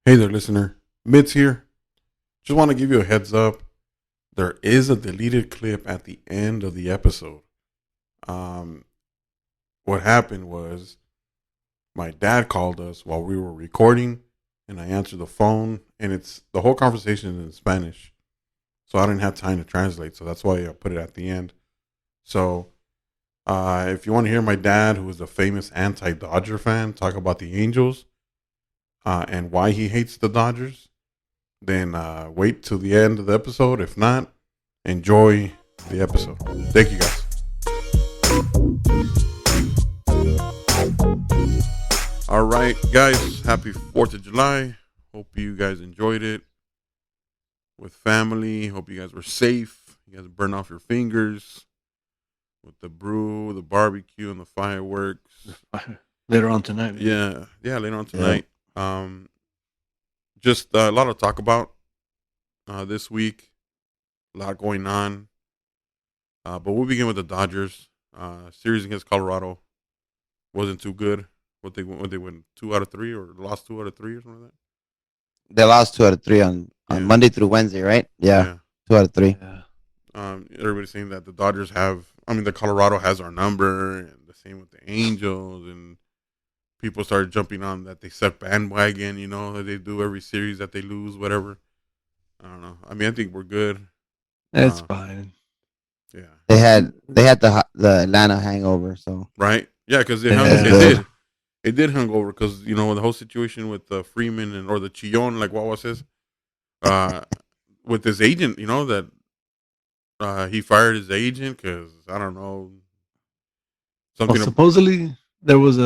Hey there, listener. Mitz here. Just want to give you a heads up. There is a deleted clip at the end of the episode. Um, what happened was my dad called us while we were recording, and I answered the phone, and it's the whole conversation is in Spanish, so I didn't have time to translate. So that's why I put it at the end. So if you want to hear my dad, who is a famous anti-Dodger fan, talk about the Angels and why he hates the Dodgers, then wait till the end of the episode. If not, enjoy the episode. Thank you, guys. All right, guys. Happy 4th of July. Hope you guys enjoyed it with family. Hope you guys were safe. You guys burned off your fingers with the brew, the barbecue, and the fireworks. Later on tonight. Maybe. Yeah, later on tonight. Just a lot to talk about this week. A lot going on. But we'll begin with the Dodgers. Series against Colorado wasn't too good. What they win 2 out of 3 or lost 2 out of 3 or something like that? They lost 2 out of 3 on Monday through Wednesday, right? Yeah. 2 out of 3. Yeah. Everybody's saying that the Dodgers the Colorado has our number, and the same with the Angels, and people started jumping on that they set bandwagon, that they do every series that they lose, whatever. I don't know. I think we're good. It's fine. Yeah. They had the Atlanta hangover, so. Right? Yeah, because it did hung over because, the whole situation with Freeman or the Chillon, like Wawa says, with his agent, that he fired his agent because, I don't know, something. Supposedly, there was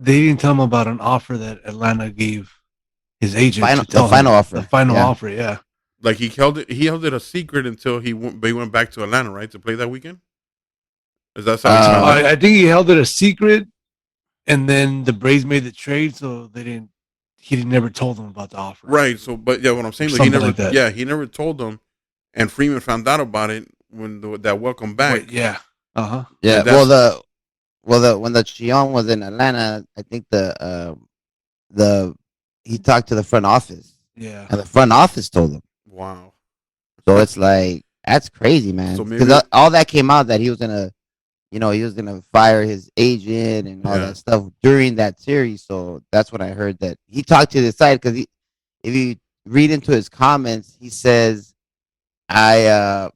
they didn't tell him about an offer that Atlanta gave his agent. The final offer. The final offer, yeah. Like he held it a secret until they went back to Atlanta, right, to play that weekend? Is that something? I think he held it a secret, and then the Braves made the trade, so he never told them about the offer. Right. So, but yeah, what I'm saying, he never told them, and Freeman found out about it when that welcome back. Wait, yeah. Yeah. When the Chillon was in Atlanta, I think he talked to the front office. Yeah. And the front office told him. Wow. So it's like, that's crazy, man. Because all that came out that he was gonna fire his agent and all that stuff during that series. So that's when I heard that he talked to the side, because if you read into his comments, he says, I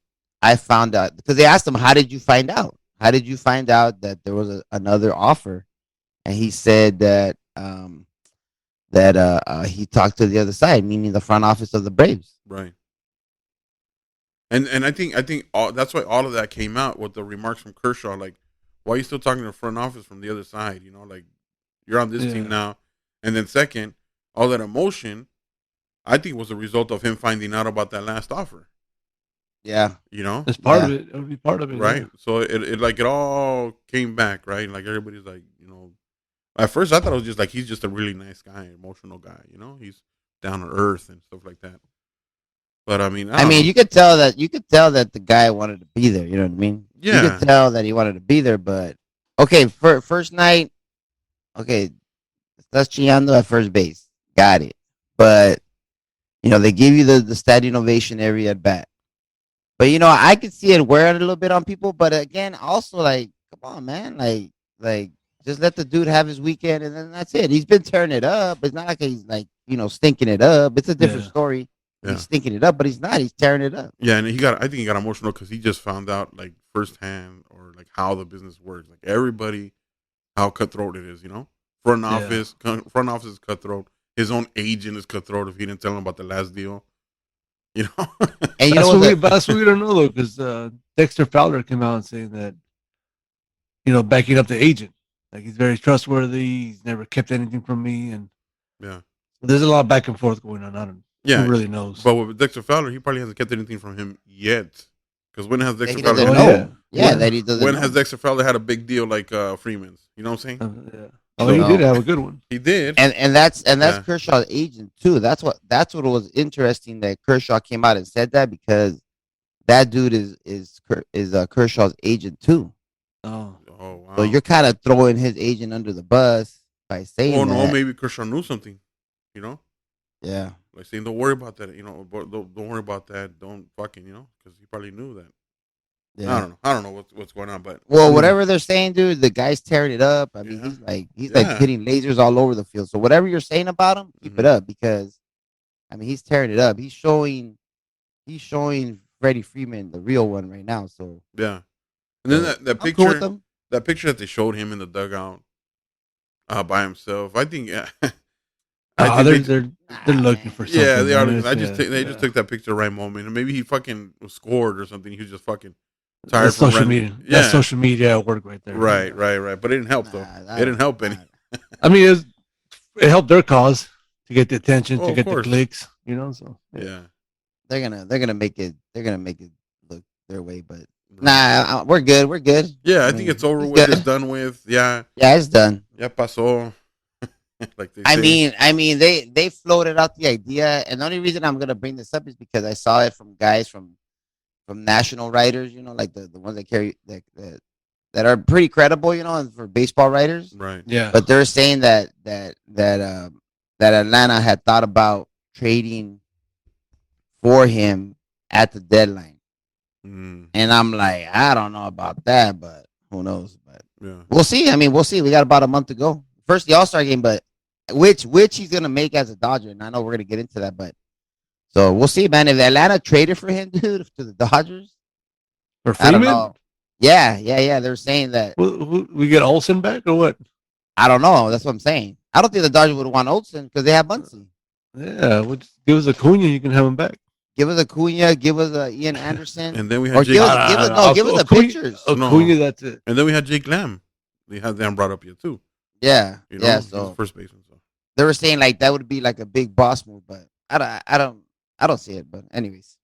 found out, because they asked him, how did you find out? How did you find out that there was another offer? And he said that he talked to the other side, meaning the front office of the Braves. Right. And I think that's why all of that came out with the remarks from Kershaw, like, why are you still talking to the front office from the other side? Like, you're on this team now. And then second, all that emotion, I think, was a result of him finding out about that last offer. Yeah. It's part of it. It would be part of it. Right. Yeah. So it all came back, right? Like, everybody's like, at first I thought it was just like, he's just a really nice guy, emotional guy, he's down to earth and stuff like that. But you could tell that the guy wanted to be there. You know what I mean? Yeah. You could tell that he wanted to be there. But okay, first night, okay, that's Chillando at first base. Got it. But they give you the standing ovation every at bat. But I could see it wear a little bit on people. But again, also, like, come on, man, like just let the dude have his weekend, and then that's it. He's been tearing it up. It's not like he's like stinking it up. It's a different story. Yeah. He's stinking it up, but he's not. He's tearing it up. Yeah, and I think he got emotional because he just found out, like, firsthand, or like how the business works. Like, everybody, how cutthroat it is. Front office is cutthroat. His own agent is cutthroat if he didn't tell him about the last deal. And that's what we don't know, though, because Dexter Fowler came out and saying that, backing up the agent, like, he's very trustworthy. He's never kept anything from me, and there's a lot of back and forth going on. I don't. Yeah, who really knows? But with Dexter Fowler, he probably hasn't kept anything from him yet. Because when has Dexter Fowler? That he doesn't. When has Dexter Fowler had a big deal like Freeman's? You know what I'm saying? Yeah. Oh, he did have a good one. He did, and that's Kershaw's agent too. That's what was interesting, that Kershaw came out and said that, because that dude is Kershaw's agent too. Oh, wow. So you're kind of throwing his agent under the bus by saying that. Oh no, maybe Kershaw knew something. Yeah. Like saying, don't worry about that. Don't worry about that. Don't fucking, because he probably knew that. Yeah. I don't know what's going on, but well, whatever they're saying, dude, the guy's tearing it up. I mean, he's like hitting lasers all over the field. So whatever you're saying about him, keep it up because, I mean, he's tearing it up. He's showing Freddie Freeman the real one right now. So yeah, and then that picture, that picture that they showed him in the dugout, by himself. I think, they're looking for something. Yeah, they are. They just took that picture the right moment, and maybe he fucking was scored or something. He was just fucking tired that's from social media. Yeah. That's social media at work right there. Right. But it didn't help though. It didn't help any. I mean, it helped their cause to get the attention, to get the clicks. So yeah. They're gonna make it look their way, but nah, we're good. We're good. Yeah, I think it's over with. It's done with. Yeah. Yeah, it's done. Ya pasó. Like they say. I mean, they floated out the idea, and the only reason I'm gonna bring this up is because I saw it from guys from national writers, like the ones that carry that are pretty credible, for baseball writers. Right. Yeah. But they're saying that Atlanta had thought about trading for him at the deadline. And I'm like, I don't know about that, but who knows? But we'll see. I mean, we'll see. We got about a month to go. First the All-Star game, but which he's gonna make as a Dodger, and I know we're gonna get into that, but so we'll see, man. If Atlanta traded for him, dude, to the Dodgers, for Freeman? I don't know. Yeah. They're saying that we get Olsen back or what? I don't know. That's what I'm saying. I don't think the Dodgers would want Olsen because they have Muncy. Yeah, give us Acuna, you can have him back. Give us Acuna, give us Ian Anderson, and then we had give us the pitchers. Acuna, that's it. And then we had Jake Lamb. They had them brought up here too. Yeah, so first baseman. So they were saying like that would be like a big boss move, but I don't see it. But anyways,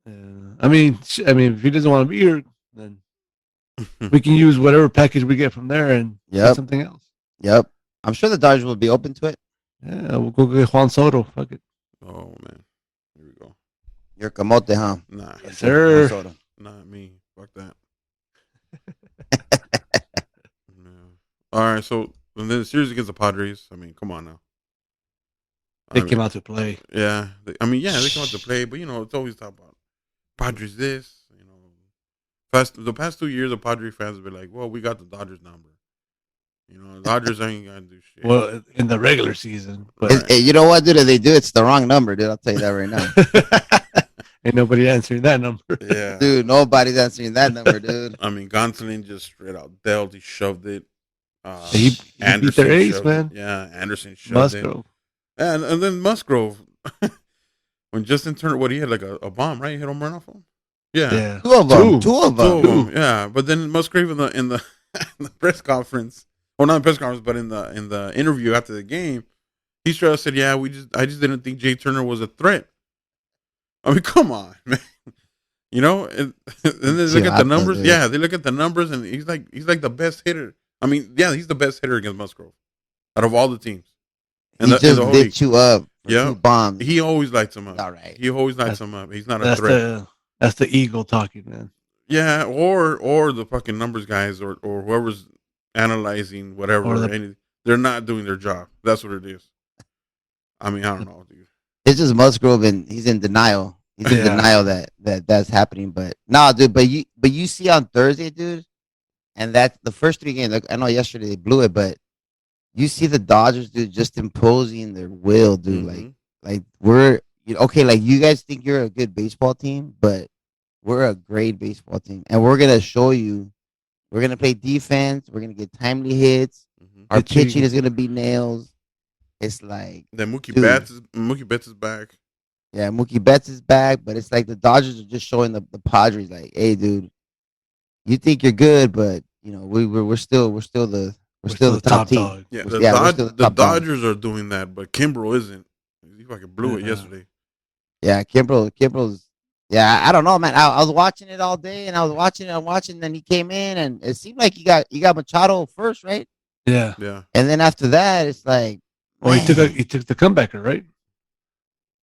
I mean, if he doesn't want to be here, then we can use whatever package we get from there and get something else. Yep, I'm sure the Dodgers will be open to it. Yeah, we'll go get Juan Soto. Fuck it. Oh man, here we go. You're camote, huh? Nah, yes, sir. Not me. Fuck that. All right, so and then the series against the Padres. I mean, come on now. They came out to play. Yeah, they came out to play, but it's always talk about Padres this. The past 2 years, the Padres fans have been like, "Well, we got the Dodgers number." The Dodgers ain't gonna do shit. Well, in the regular season, but you know what, dude? If they do, it's the wrong number, dude. I'll tell you that right now. Ain't nobody answering that number. Yeah, dude, nobody's answering that number, dude. I mean, Gonsolin just straight out dealt. He shoved it. He beat their ace, man. Yeah, Anderson shoved it. And then Musgrove, when Justin Turner, he had like a bomb, right? He hit home run off him. Yeah. Two of them. Yeah, but then Musgrave in the press conference, or not in the press conference, but in the interview after the game, he straight up said, "Yeah, I just didn't think Jay Turner was a threat." I mean, come on, man. And then they look at the numbers. Yeah, they look at the numbers, and he's like the best hitter. I mean, yeah, he's the best hitter against Musgrove out of all the teams. And he just lit you up. Yeah, bombs. He always lights him up. All right, he always lights him up. He's not a threat. That's the ego talking, man. Yeah, or the fucking numbers guys, or whoever's analyzing whatever. They're not doing their job. That's what it is. I mean, I don't know, dude. It's just Musgrove, and he's in denial. He's in denial that's happening. But no, dude. But you see on Thursday, dude, and that's the first 3 games. Like, I know yesterday they blew it, but you see the Dodgers, dude, just imposing their will, dude. Mm-hmm. Like we're okay. Like you guys think you're a good baseball team, but we're a great baseball team, and we're gonna show you. We're gonna play defense. We're gonna get timely hits. Mm-hmm. Our pitching is gonna be nails. It's like then Mookie Betts is back. Yeah, Mookie Betts is back, but it's like the Dodgers are just showing the Padres like, hey, dude, you think you're good, but we're still the top team. Dog. Yeah, the Dodgers are doing that, but Kimbrel isn't. He fucking blew it yesterday. Yeah, Kimbrel's. Yeah, I don't know, man. I was watching it all day, and I was watching, and then he came in, and it seemed like you got Machado first, right? Yeah. And then after that, it's like, well, he took the comebacker, right?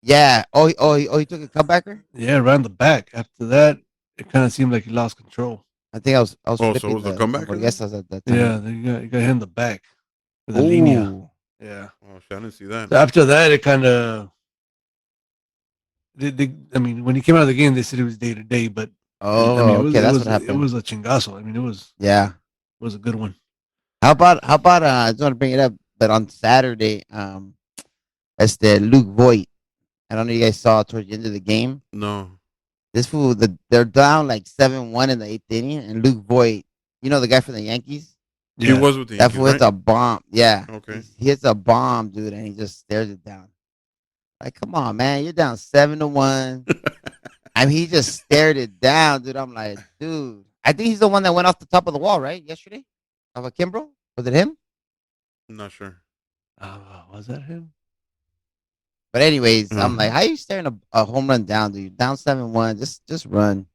Yeah. Oh, he took a comebacker. Yeah, around the back. After that, it kind of seemed like he lost control. I think I was. Oh, so it was a comebacker? Yes, I was at that time. Yeah, you got hit in the back with a linea. Yeah. Oh, shit, I didn't see that. So after that, it kind of. I mean, when he came out of the game, they said it was day to day, but I mean, Oh, okay, that's what it happened. was a chingazo. I mean, Yeah. it was a good one. How about I just want to bring it up, but on Saturday, that's the Luke Voigt. I don't know if you guys saw towards the end of the game. No. This fool, they're down like 7-1 in the eighth inning, and Luke Voigt, you know the guy from the Yankees. He Yeah. was with the That Yankees, fool hits right? a bomb. Yeah, Okay. he hits a bomb, dude, and he just stares it down. Like, come on, man, you're down 7-1. I mean, he just stared it down, dude. I'm like, dude, I think he's the one that went off the top of the wall, right? Yesterday, of a Kimbrough. Was it him? I'm not sure. Was that him? But anyways, I'm Uh-huh. like, how you staring a home run down, dude? Down 7-1, just run.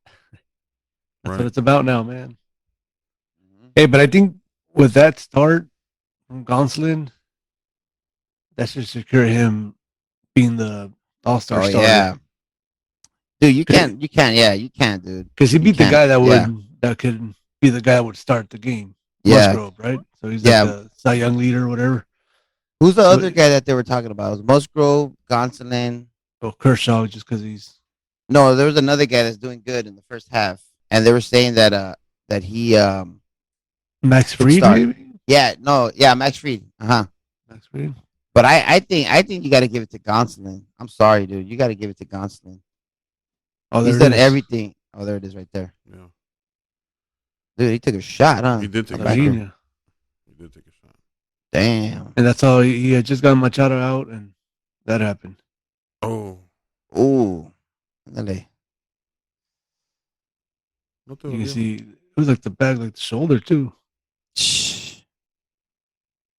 That's what Right. it's about now, man. Hey, but I think with that start from Gonsolin, that should secure him being the All-Star Oh starter. yeah, dude, yeah, you can't, dude. Because he You beat the can't. guy Yeah, that could be the guy that would start the game, yeah, Musgrove, right? So he's like yeah. a Cy Young leader or whatever. Who's the So, other guy that they were talking about? It was Musgrove, Gonsolin. so Kershaw, just because he's No, there was another guy that's doing good in the first half, and they were saying that that he Max could Fried, start. maybe Yeah, no, yeah, Max Fried. Uh-huh. Max Fried. But I think you got to give it to Gonsolin. I'm sorry, dude. You got to give it to Gonsolin. Oh, there He's it done is. everything. Oh, there it is, right there, Yeah. dude. He took a shot, huh? He did take On a the shot. backer. Virginia. He did take a shot. Damn. And that's all he had just got Machado out, and that happened. Oh. Ooh. Ándale. No te You can dolió. see it was like the back, like the shoulder too. Shh.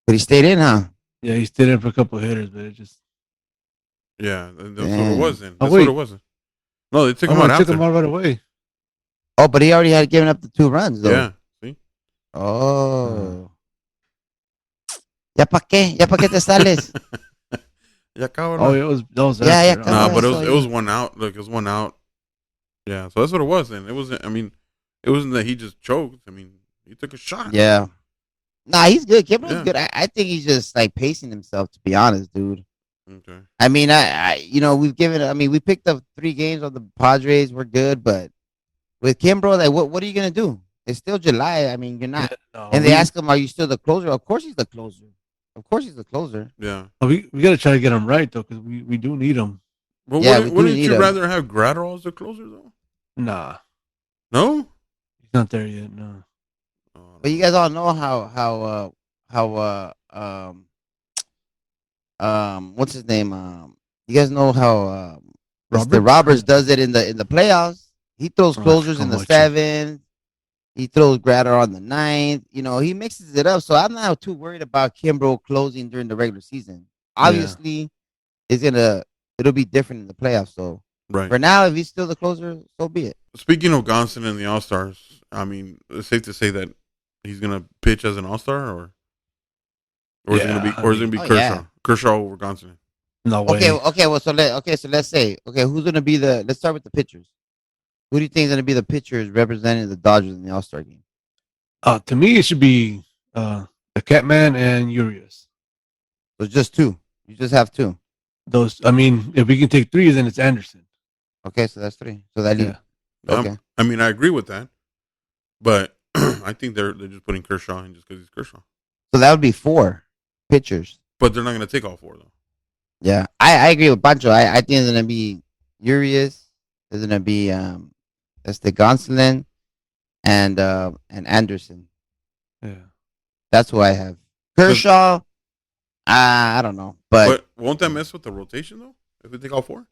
But he stayed in, huh? Yeah, he stayed in for a couple of hitters, but it just. Yeah, that's what it Damn. was then. Oh That's what wait, it was. No, they took oh him no, out it took after. him out right away. Oh, but he already had given up the 2 runs, though. Yeah. See? Oh. ¿Ya pa' qué te sales? Ya acabó Oh, la- that was Yeah, after. yeah, Nah, acabó but eso. it was one out. Look, it was one out. Yeah, so that's what it was then. It wasn't. I mean, it wasn't that he just choked. I mean, he took a shot. Yeah. Nah, he's good. Kimbrel's Yeah. good. I think he's just like pacing himself, to be honest, dude. Okay. I mean, we picked up 3 games on the Padres. We're good, but with Kimbrough, like, what are you gonna do? It's still July. I mean, you're Yeah, not. no, And they ask him, "Are you still the closer?" Of course, he's the closer. Of course, he's the closer. Yeah. we got to try to get him right though, because we do need him. Well, Yeah, we do wouldn't need you him. rather have Gratterall as the closer though? Nah, No. he's not there yet. No. Oh, But you guys all know what's his name? You guys know how Mr. Roberts does it in the playoffs. He throws closers in the 7th. He throws Gratter on the 9th. You know, he mixes it up. So I'm not too worried about Kimbrough closing during the regular season. Obviously, it'll be different in the playoffs. So right. for now, if he's still the closer, so be it. Speaking of Gonson and the All Stars, I mean, it's safe to say that he's gonna pitch as an All Star, or is it gonna be Kershaw? Yeah. Kershaw over Gonson. No way. Okay. Well, so let's say, who's gonna be let's start with the pitchers. Who do you think is gonna be the pitchers representing the Dodgers in the All Star game? To me, it should be the Catman and Urias. So just 2. You just have 2. Those. I mean, if we can take 3, then it's Anderson. Okay, so that's 3. So that leaves. Okay. I mean, I agree with that, but I think they're just putting Kershaw in just because he's Kershaw. So that would be 4 pitchers. But they're not gonna take all 4 though. Yeah, I agree with Pancho. I think it's gonna be Urias. There's gonna be that's the Gonsolin and Anderson. Yeah. That's who I have. Kershaw. I don't know, but won't that mess with the rotation though? If they take all 4?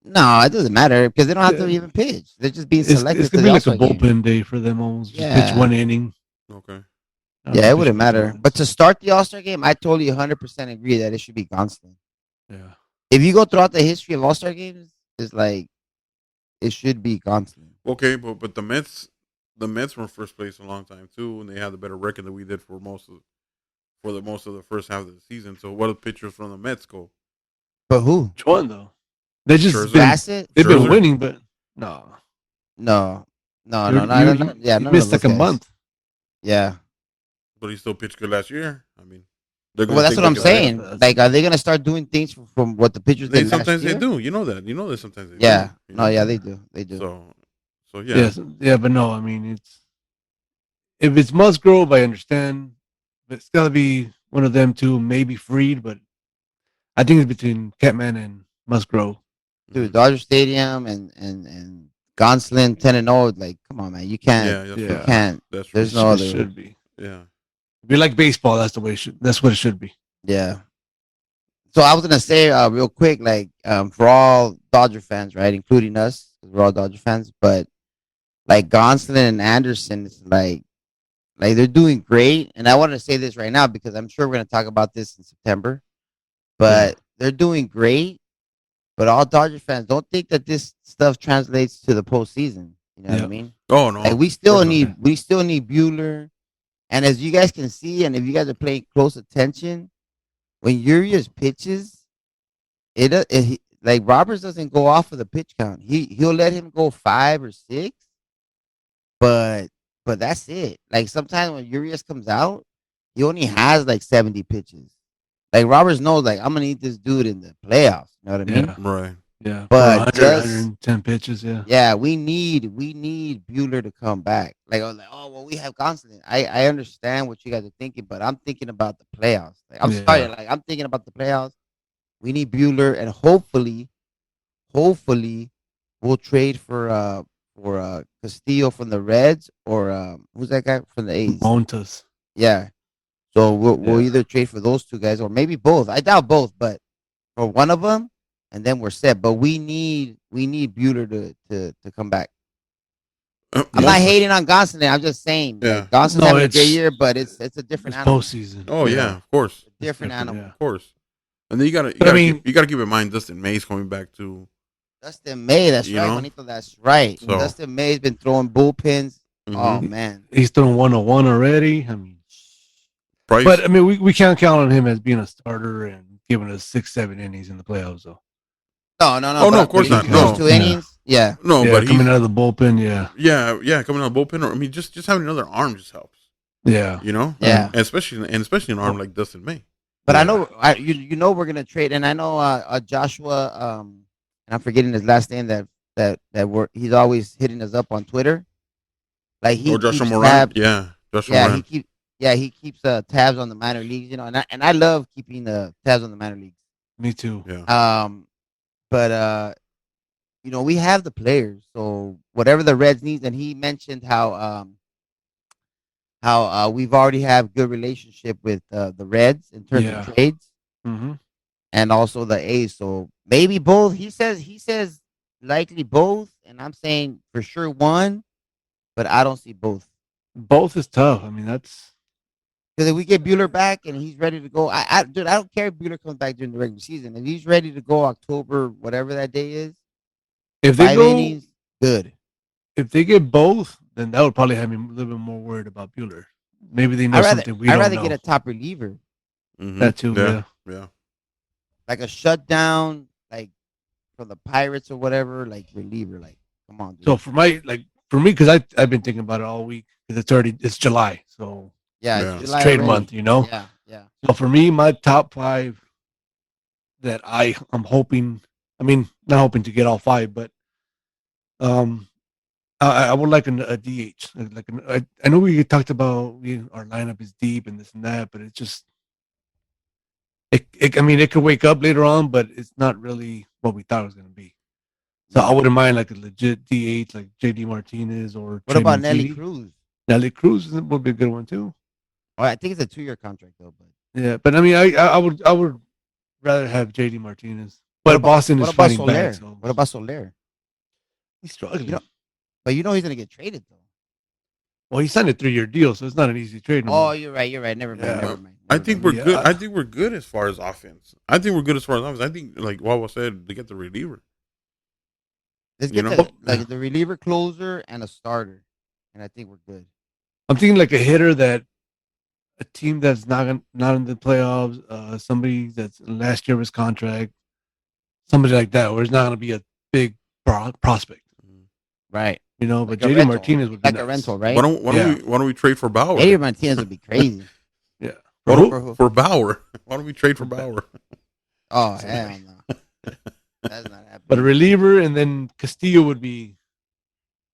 no, it doesn't matter because they don't have to even pitch. They're just being selected. It's gonna be like a bullpen day for them. Almost just pitch 1 inning. Okay. Yeah, it wouldn't matter. But to start the All Star game, I totally 100% agree that it should be Gonsolin. Yeah. If you go throughout the history of All Star games, it's like it should be Gonsolin. Okay, but the Mets were in first place a long time too, and they had a better record than we did for most of the first half of the season. So what do pitchers from the Mets go? But who? Which one though? They just Bassett? they've been Scherzer? winning, but no. No. Yeah, you none missed of those second guys. month. Yeah. But he still pitched good last year. I mean, They're Well, that's what I'm saying. That's- Like, are they gonna start doing things from what the pitchers did last sometimes year? they do. You know that. You know that sometimes they Yeah. do. No, yeah, they do. They do. So yeah. Yes, yeah, but no, I mean, it's if it's Musgrove, I understand. But it's got to be one of them two, maybe Freed, but I think it's between Catman and Musgrove. Dude, Dodger Stadium and Gonsolin 10-0. Like, come on, man, you can't. Yeah, You that's can't. That's There's right. no It other. should be. Yeah. If you like baseball, that's the way. That's what it should be. Yeah. So I was gonna say real quick, like for all Dodger fans, right, including us, 'cause we're all Dodger fans, but like Gonsolin and Anderson, it's like they're doing great. And I want to say this right now because I'm sure we're gonna talk about this in September. But they're doing great. But all Dodger fans, don't think that this stuff translates to the postseason. You know what I mean? Oh no. Like we still need Buehler. And as you guys can see, and if you guys are paying close attention, when Urias pitches, like Roberts doesn't go off of the pitch count. He'll let him go 5 or 6, but that's it. Like sometimes when Urias comes out, he only has like 70 pitches. Like Roberts knows, like I'm gonna need this dude in the playoffs. You know what I mean? Right. Yeah, But 110 pitches. Yeah, we need Buehler to come back. Like, I was like, oh well, we have Gonsolin. I understand what you guys are thinking, but I'm thinking about the playoffs. Like, I'm sorry, like I'm thinking about the playoffs. We need Buehler, and hopefully, we'll trade for Castillo from the Reds or who's that guy from the A's? Montas. Yeah. So we'll either trade for those two guys or maybe both. I doubt both, but for one of them, and then we're set. But we need Buehler to come back. I'm not hating on Gonsolin. I'm just saying, like, Gonsolin's having a great year, but it's a different animal. Postseason. Oh yeah, of course. Different animal. Of course. And then you gotta keep in mind Dustin May's coming back too. Dustin May, that's right, Juanito, that's right. So, Dustin May's been throwing bullpens. Mm-hmm. Oh man, he's throwing 101 already. I mean, but I mean, we can't count on him as being a starter and giving us 6-7 innings in the playoffs, though. No. Oh no, of course not. No, 2 innings. Yeah. No, but coming out of the bullpen, yeah, coming out of the bullpen. Or I mean, just having another arm just helps. Yeah, you know. Yeah, and especially an arm like Dustin May. But I know, you know, we're gonna trade, and I know Joshua. And I'm forgetting his last name. He's always hitting us up on Twitter. Like Joshua Moran. Moran. He keeps tabs on the minor leagues, you know, and I love keeping tabs on the minor leagues. Me too. Yeah. But you know, we have the players, so whatever the Reds needs, and he mentioned how we've already have good relationship with the Reds in terms of trades, and also the A's. So maybe both. He says likely both, and I'm saying for sure one, but I don't see both. Both is tough. I mean, that's because if we get Buehler back and he's ready to go, dude, I don't care if Buehler comes back during the regular season. If he's ready to go October, whatever that day is, if they go innings, good. If they get both, then that would probably have me a little bit more worried about Buehler. Maybe they know something we don't know. I'd rather get a top reliever. Mm-hmm. That too, yeah. Like a shutdown, like from the Pirates or whatever, like reliever. Like, come on, dude. So for me, because I've been thinking about it all week because it's July, so it's trade month, you know. Yeah. So for me, my top 5 that I'm hoping. I mean, not hoping to get all 5, but I would like a DH. I know we talked about our lineup is deep and this and that, but it's just I mean, it could wake up later on, but it's not really what we thought it was going to be. So I wouldn't mind like a legit DH like JD Martinez or. What about Nelly Cruz? Nelly Cruz would be a good one too. Oh, I think it's a 2-year contract though, but yeah, but I mean, I would rather have JD Martinez. But Boston is fighting back. So. What about Soler? He's struggling. But you know he's gonna get traded though. Well, he signed a 3-year deal, so it's not an easy trade. Oh, you're right. Never mind. I think we're good. I think we're good as far as offense. I think like Wawa said, to get the reliever. Let's get the reliever, closer, and a starter, and I think we're good. I'm thinking like a hitter that a team that's not in the playoffs, somebody that's last year of his contract, somebody like that, where it's not going to be a big prospect. Right. You know, but like JD Martinez would be like a rental, right? Why don't we trade for Bauer? JD Martinez would be crazy. Yeah. For For who? who? For Bauer. Why don't we trade for Bauer? Oh hell no. That's not happening. But a reliever, and then Castillo would be.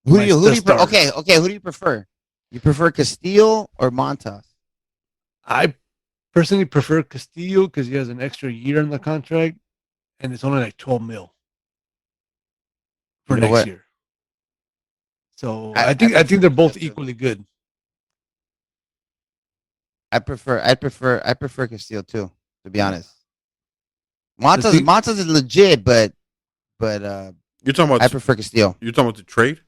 Who my do you starter. okay, who do you prefer? You prefer Castillo or Montas? I personally prefer Castillo because he has an extra year on the contract, and it's only like 12 mil for You know next what? year. So I I think prefer they're both Castillo. equally good. I prefer Castillo too, to be honest. The thing- Montas is legit, but You're talking I about prefer Castillo. you're talking about the trade?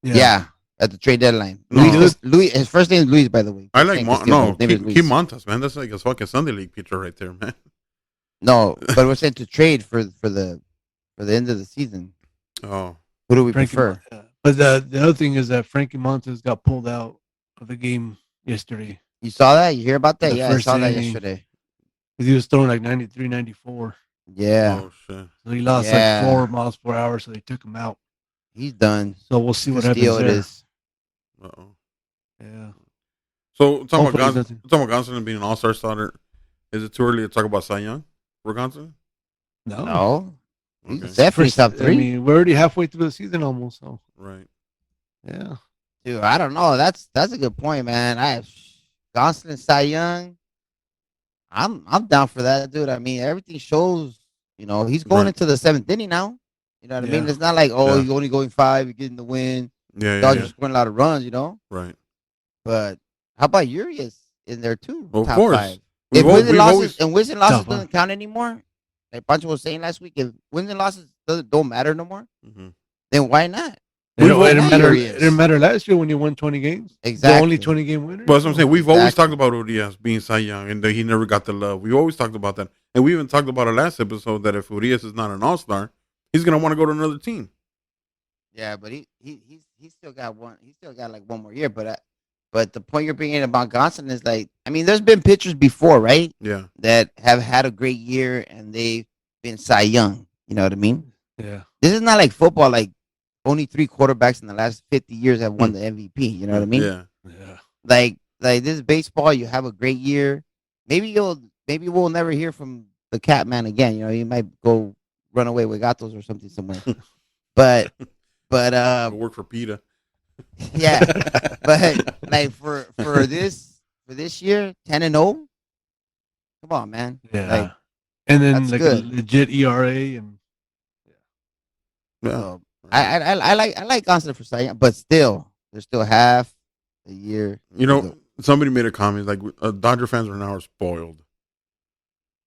Yeah, at the trade deadline. No. Luis, his first name is Luis, by the way. I like Castillo, but his name is keep Luis. Montas, man. That's like a fucking Sunday League pitcher right there, man. No, but we're saying to trade for the end of the season. Oh, Who do we Frankie prefer? But the other thing is that Frankie Montes got pulled out of the game yesterday. You saw that? You hear about that? The Yeah, I first saw that inning. yesterday. Because he was throwing like 93, 94. Yeah, oh shit. So he lost Yeah. like 4 miles per hour, so they took him out. he's done. So we'll see what Castillo happens it there. is. Uh-oh. Yeah. So Hopefully nothing. talking about Gonsolin being an all-star starter. Is it too early to talk about Cy Young for Gonsolin? No, he's Okay. definitely top I 3. mean, we're already halfway through the season almost. So Right. yeah. Dude, I don't know. That's a good point, man. Gonsolin, Cy Young. I'm down for that, dude. I mean, everything shows. He's going Right. into the 7th inning now. You know what I mean? Yeah. It's not like Yeah. he's only going 5, he's getting the win. Yeah, Dodgers scoring a lot of runs, Right. But how about Urias in there too? Well, of top course. 5. We've If al- wins and we've losses always- Top five. doesn't count anymore, like Pancho was saying last week, if wins and losses don't matter no more, Mhm. then why not? It didn't matter. Urias. It didn't matter last year when you won 20 games. Exactly. The only 20 game winner. Well, that's what I'm saying. We've always Exactly. talked about Urias being Cy Young and that he never got the love. We always talked about that. And we even talked about our last episode that if Urias is not an all-star, he's going to want to go to another team. Yeah, but he still got one. He still got like one more year. But the point you're bringing about Gonsolin is like, I mean, there's been pitchers before, right? Yeah. That have had a great year and they've been Cy Young. You know what I mean? Yeah. This is not like football. Like only 3 quarterbacks in the last 50 years have won the MVP. You know what I mean? Yeah. Yeah. Like this is baseball. You have a great year. Maybe we'll never hear from the Catman again. You might go run away with gatos or something somewhere. but Go work for PETA. yeah, but like for this year, 10-0. Come on, man. Yeah. Like, and then that's like good. a legit ERA and Yeah. so, I like Gonsolin for Cy Young, but still, there's still half a year. Somebody made a comment like Dodger fans are now spoiled.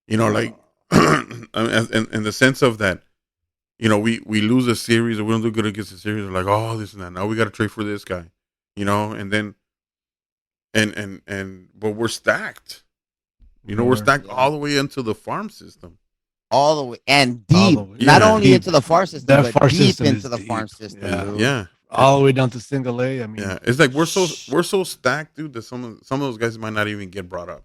Like in the sense of that, we lose a series or we don't do good against a series. They're like, oh, this and that. Now we got to trade for this guy, and then, but we're stacked. We're stacked all the way into the farm system. All the way and deep, the way. not Yeah. only Deep. into the farm system, That but farm deep system into is the deep. farm system. Yeah. dude. Yeah, all the way down to single A. I mean, yeah. It's like we're so stacked, dude, that some of those guys might not even get brought up.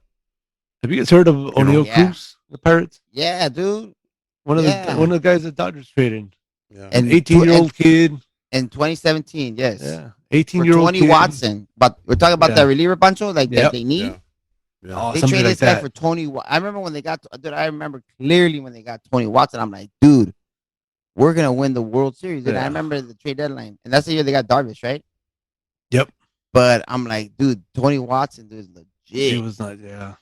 have you guys heard of O'Neal Yeah. Cruz, the Pirates? Yeah, dude. One of Yeah. the guys that Dodgers traded. Yeah, And An 18-year-old kid. in 2017, yes. Yeah. For 18-year-old 20 kid. Watson. But we're talking about Yeah. that reliever, Pancho, like Yep. that they need. yeah, yeah. Oh, They somebody traded like this guy that. for Tony. I remember when they got. Dude, I remember clearly when they got Tony Watson. I'm like, dude, we're gonna win the World Series. And I Yeah. remember the trade deadline, and that's the year they got Darvish, right? Yep. But I'm like, dude, Tony Watson, dude, is legit. He was not. Yeah.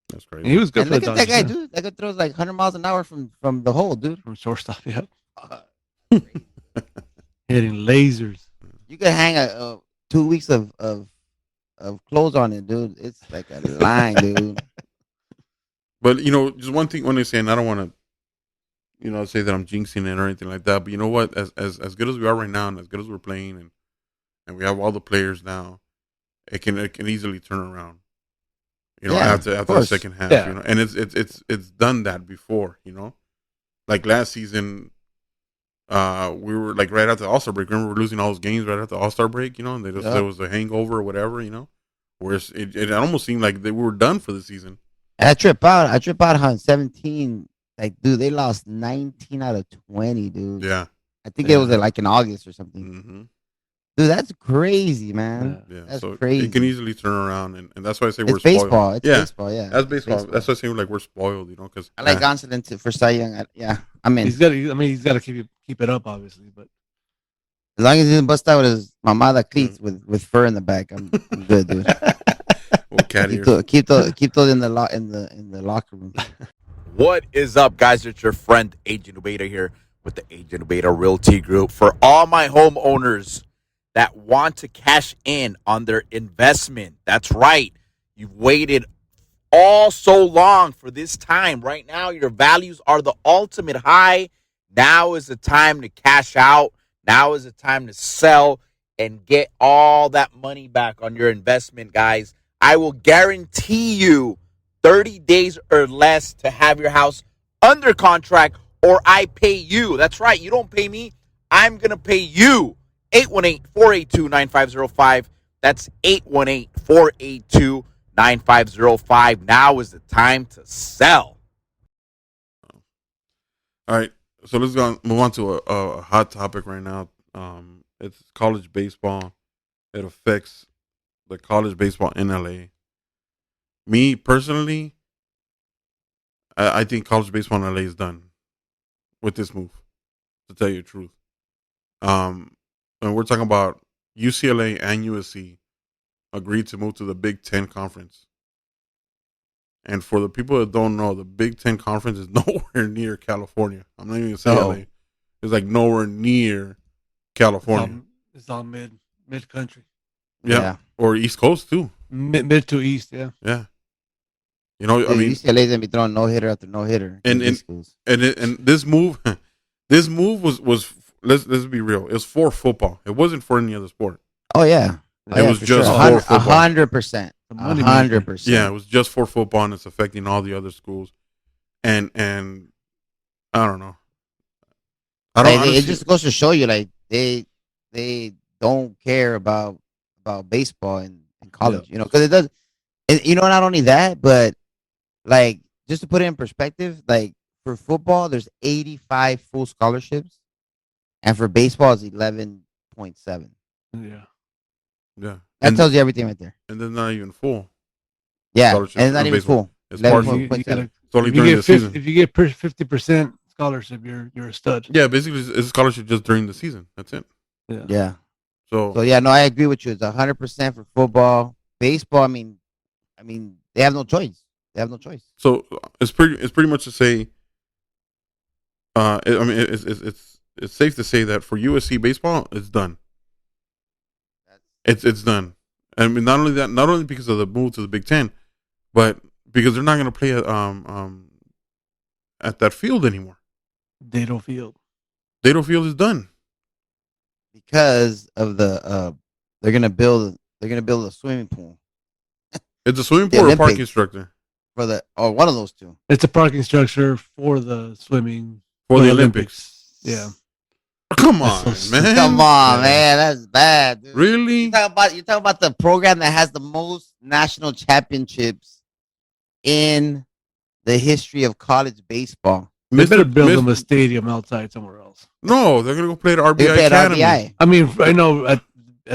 That's And crazy. he was good And for look the at that Dodgers. guy, yeah. dude. That guy throws like 100 miles an hour from the hole, dude. From shortstop. Yep. Hitting lasers. You could hang a 2 weeks of clothes on it, dude. It's like a line, dude. But just one thing when they say, and I don't want to, say that I'm jinxing it or anything like that. But you know what? As good as we are right now, and as good as we're playing, and we have all the players now, it can easily turn around. Yeah, after the course. second half, Yeah. and it's done that before, like last season. We were like right after the All-Star break. Remember, we were losing all those games right after the All-Star break. And they just Yeah. there was a hangover or whatever. Whereas it almost seemed like we were done for the season. I trip out on 17. Like, dude, they lost 19 out of 20, dude. Yeah. I think it was like in August or something. Mm-hmm. Dude, that's crazy, man. Yeah, That's so crazy. it can easily turn around, and that's why I say It's we're baseball. spoiled. It's baseball. Yeah, that's it's baseball. That's why I say like we're spoiled, because I like Gonsolin for Cy Young. Yeah, I'm in. He's got. I mean, he's got to keep it up, obviously. But As long as he didn't bust out with his mamada cleats with fur in the back, I'm good, dude. well, cat Keep ears. those in the locker room. What is up, guys? It's your friend Agent Ubeda here with the Agent Ubeda Realty Group. For all my homeowners that want to cash in on their investment, that's right. You've waited all so long for this time. Right now, your values are the ultimate high. Now is the time to cash out. Now is the time to sell and get all that money back on your investment, guys. I will guarantee you 30 days or less to have your house under contract, or I pay you. That's right. You don't pay me. I'm going to pay you. 818-482-9505. That's 818-482-9505. Now is the time to sell. All right, so let's move on to a hot topic right now. It's college baseball. It affects the college baseball in LA. Me personally, I think college baseball in LA is done with this move, to tell you the truth. And we're talking about UCLA and USC agreed to move to the Big Ten Conference. And for the people that don't know, the Big Ten Conference is nowhere near California. I'm not even going to say LA. It's like nowhere near California. It's all mid country. Yeah. Or East Coast too. Mid to east, yeah. Yeah. I mean, UCLA's gonna be throwing no hitter after no hitter. And this move, this move was let's be real. It was for football. It wasn't for any other sport. Oh yeah, it was just for football. 100%. 100%. Yeah, it was just for football, and it's affecting all the other schools. And I don't know. It just goes to show you, like they don't care about baseball in college. Yeah. Because it does. Not only that, but like just to put it in perspective, like for football, there's 85 full scholarships, and for baseball, it's 11.7. Yeah. Yeah. That tells you everything right there. And they're not even full. Yeah, and it's not even full. It's partial. It's only during the season. If you get 50% scholarship, you're a stud. Yeah, basically, it's a scholarship just during the season. That's it. Yeah. So yeah, no, I agree with you. It's 100% for football. Baseball, I mean, they have no choice. So it's pretty much to say. It's safe to say that for USC baseball, it's done. It's done. I mean, not only because of the move to the Big Ten, but because they're not going to play at that field anymore. Dado Field is done because of the they're gonna build a swimming pool. It's a swimming pool or a parking structure for one of those two. It's a parking structure for the swimming for the Olympics. Yeah. Come on, man. Come on, man. That's bad, dude. Really? You talking about the program that has the most national championships in the history of college baseball. They better build them a stadium outside somewhere else. No, they're gonna go play at RBI Academy. RBI. I mean, I know at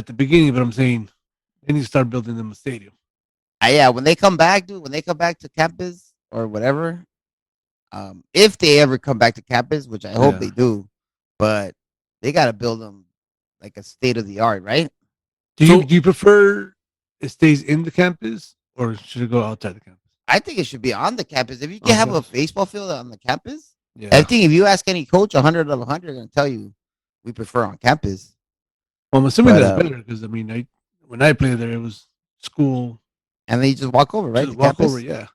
the beginning, but I'm saying they need to start building them a stadium. Yeah, when they come back, dude, when they come back to campus or whatever, if they ever come back to campus, which I hope they do, but they got to build them like a state of the art, right? Do you prefer it stays in the campus or should it go outside the campus? I think it should be on the campus. If you can have a baseball field on the campus, I think if you ask any coach, 100 out of 100 are going to tell you we prefer on campus. Well, I'm assuming that's better because, I mean, when I played there, it was school. And then you just walk over, right? Just walk over, yeah.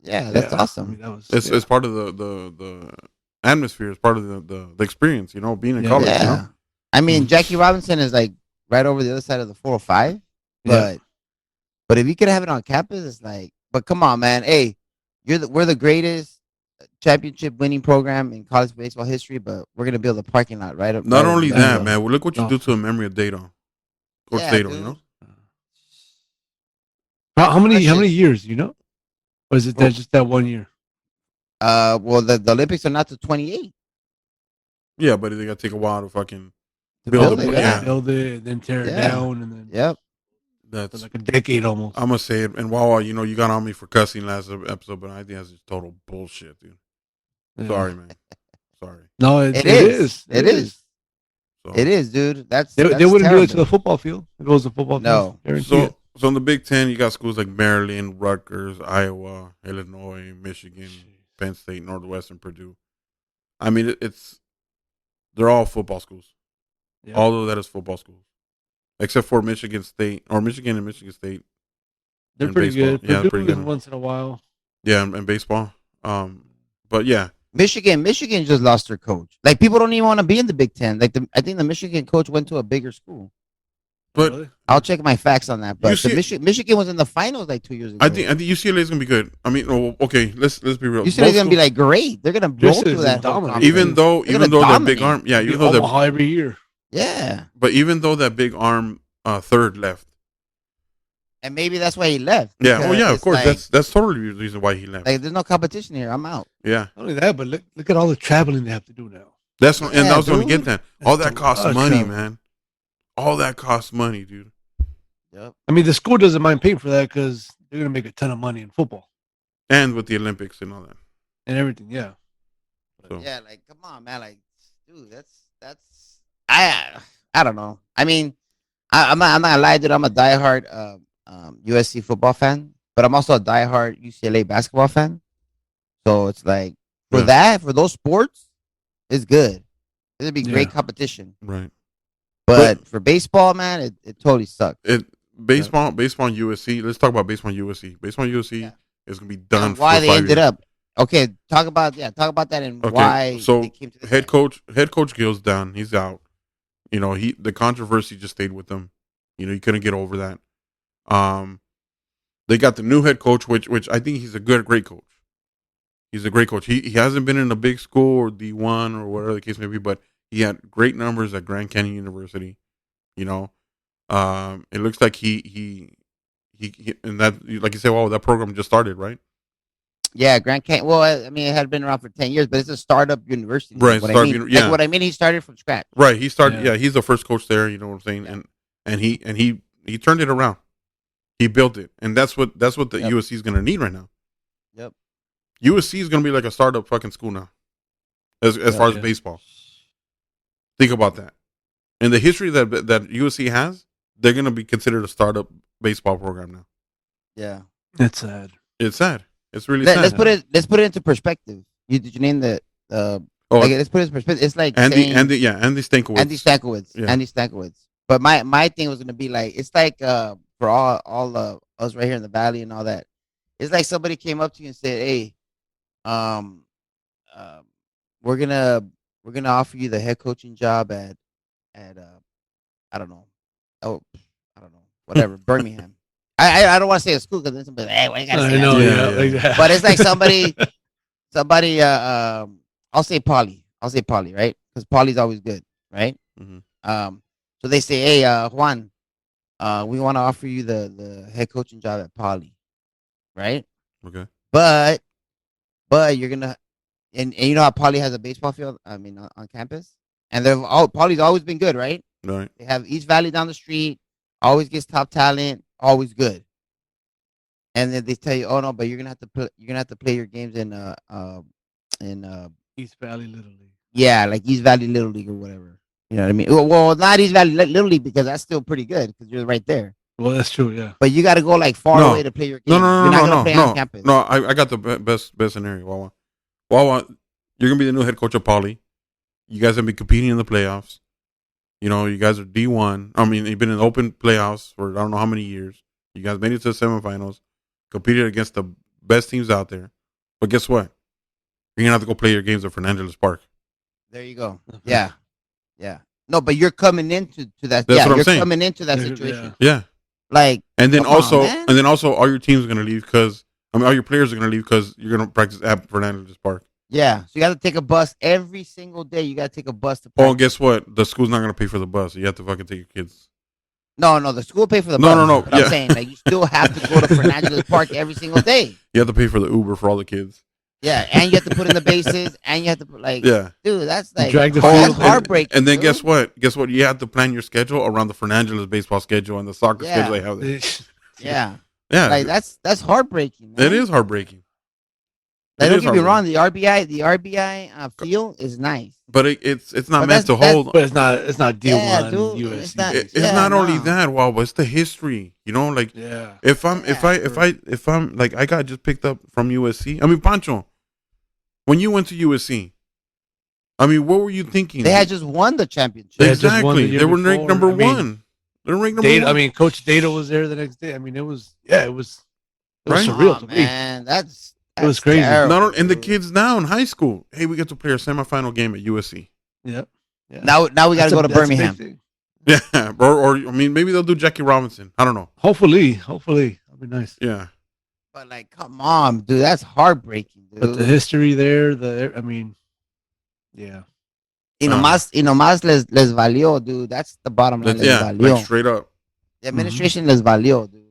Yeah, that's awesome. I mean, it's part of the atmosphere. It's part of the experience, being in college. Yeah. I mean, Jackie Robinson is like right over the other side of the 405. But if you could have it on campus, it's like, but come on, man. Hey, we're the greatest championship winning program in college baseball history, but we're gonna build a parking lot right up. Not only that, man. Well, look what you do to the memory of Dado. Coach Dado, How many years, Or is it just that 1 year? Well, the Olympics are not to 28. Yeah, but they gotta take a while to fucking Build it, yeah. build it, and then tear it down, and then Yep. for That's like a decade almost. I'm gonna say it. And Wawa, you know, you got on me for cussing last episode, but I think that's just total bullshit, dude. Yeah. Sorry, man. Sorry. No, It is. It is. So, It is, dude. That's They that's wouldn't do it to terrible. the football field. It goes to the football No. field. Guarantee it. So in the Big Ten, you got schools like Maryland, Rutgers, Iowa, Illinois, Michigan, Penn State, Northwestern, Purdue. I mean, they're all football schools. Yep. All of that is football schools, except for Michigan State or Michigan and Michigan State. They're in pretty baseball. good. Yeah, Purdue pretty is good. once in a while. Yeah, and baseball. But yeah, Michigan just lost their coach. Like people don't even want to be in the Big Ten. Like I think the Michigan coach went to a bigger school. but Really? I'll check my facts on that. But You Michigan was in the finals like 2 years ago. I think UCLA is gonna be good. I mean, okay, let's be real. UCLA is gonna be like great. They're gonna roll UCLA through is that. whole dominant. conference. even though They're that gonna big dominate. arm, yeah, even Beat though that, Omaha every year. Yeah, but even though that big arm third left. and maybe that's why he left. Yeah, oh because yeah, of it's course. like, That's totally the reason why he left. like there's no competition here. I'm out. Yeah, Not only that, but look at all the traveling they have to do now. that's and Yeah, I was going to dude. get that. All That's that a costs lot of money, travel. man. All that costs money, dude. Yep. I mean, the school doesn't mind paying for that because they're gonna make a ton of money in football And with the Olympics and all that. and everything. Yeah. So. Yeah, like come on, man. Like, dude, that's I don't know. I mean, I'm not gonna lie, dude. I'm a diehard USC football fan, but I'm also a diehard UCLA basketball fan. So it's like for those sports, it's good. It'd be great Yeah. competition. Right. But for baseball, man, it totally sucks. Baseball and USC. Let's talk about baseball and USC. Baseball and USC Yeah. is going to be done And why for they 5 ended years. up. Okay, talk about that and Okay, why so they came to this head end. coach Gill's down. He's out. You know, the controversy just stayed with him. You know, he couldn't get over that. They got the new head coach, which I think he's a great coach. He's a great coach. He hasn't been in a big school or D1 or whatever the case may be, but he had great numbers at Grand Canyon University. You know, it looks like he and that, like you said, well, that program just started, right? Yeah, Grand Canyon. Well, I mean, it had been around for 10 years, but it's a startup university. Right, What I startup mean. uni- yeah. Like what I mean, he started from scratch. Right. He started. Yeah. Yeah, he's the first coach there. You know what I'm saying? Yeah. And he turned it around. He built it, and that's what the Yep. USC is going to need right now. Yep. USC is going to be like a startup fucking school now, as far as Yeah. baseball. Think about that. In the history that USC has, they're going to be considered a startup baseball program now. Yeah. That's sad. It's sad. It's really Let, sad. let's put it into perspective. Did you name the Oh, like, let's put it in perspective. It's like Andy saying Stankiewicz. Andy Stankiewicz. Yeah. Andy Stankiewicz. But my thing was gonna be like, it's like for all us right here in the valley and all that. It's like somebody came up to you and said, "Hey, we're gonna offer you the head coaching job at I don't know, whatever, Birmingham." I don't want to say a school because then somebody, hey, why you gotta say I that? know. Yeah, Yeah. yeah. Like that. But it's like somebody I'll say Polly, right? Because Polly's always good, right? Mhm. So they say, hey, Juan, we want to offer you the head coaching job at Polly, right? Okay. But you're gonna and you know how Polly has a baseball field, I mean, on campus, and Polly's always been good, right? All right. They have East Valley down the street, always gets top talent, always good. And then they tell you, oh no, but you're gonna have to play your games in East Valley Little League. yeah, like East Valley Little League or whatever. You know what I mean? Well, not East Valley Little League because that's still pretty good because you're right there. Well, that's true. Yeah. But you got to go like far No. away to play your No, game. no, You're no, not no, gonna play no, on no. campus. No, I got the best scenario. Wawa, you're gonna be the new head coach of Poly. You guys have been competing in the playoffs. You know, you guys are D1. I mean, you've been in open playoffs for I don't know how many years. You guys made it to the semifinals, competed against the best teams out there. But guess what? You're gonna have to go play your games at Fernandez Park. There you go. Okay. Yeah. No, but you're coming into that. That's what I'm you're saying. coming into that Yeah. situation. Yeah, Like, and then Come on, also, man. all your teams are gonna leave because all your players are gonna leave because you're gonna practice at Fernandez Park. yeah. So you got to take a bus every single day. You got to take a bus to Oh, practice. and guess what? The school's not gonna pay for the bus. You have to fucking take your kids. No, the school pay for the No, bus. no. But Yeah. I'm saying like you still have to go to Fernandez Park every single day. You have to pay for the Uber for all the kids. Yeah, and you have to put in the bases, and you have to put Yeah. dude, that's like Drag the that's field. heartbreaking. And then dude. guess what? Guess what? You have to plan your schedule around the Fernandez baseball schedule and the soccer Yeah. schedule they have there. Yeah, Yeah, like that's heartbreaking. Man. it is heartbreaking. Like, It don't is get me wrong, heartbreaking. the RBI field is nice. But it's not But meant to that's- hold. But it's not D1 Yeah, dude, USC. it's not- It's yeah, not only no. that, wow, but it's the history. You know, like Yeah. if I'm like I got just picked up from USC. I mean, Pancho, when you went to USC, I mean, what were you thinking? They had just won the championship. They had just won the Exactly. year They were ranked before. number I mean, one. They're ranked number Data, one. I mean, Coach Data was there the next day. I mean, it was Right? surreal to me. Man, that's was crazy. terrible, Not only, and the dude. kids now in high school. Hey, we get to play our semifinal game at USC. Yep. Yeah. Now we got to go to That's a big Birmingham. thing. Yeah, or I mean, maybe they'll do Jackie Robinson. I don't know. Hopefully, that'll be nice. Yeah, But like, come on, dude, that's heartbreaking, dude. But the history there, I mean, yeah. y nomás les valió, dude. That's the bottom line. Les yeah, valió. like straight up. The administration les valió, dude.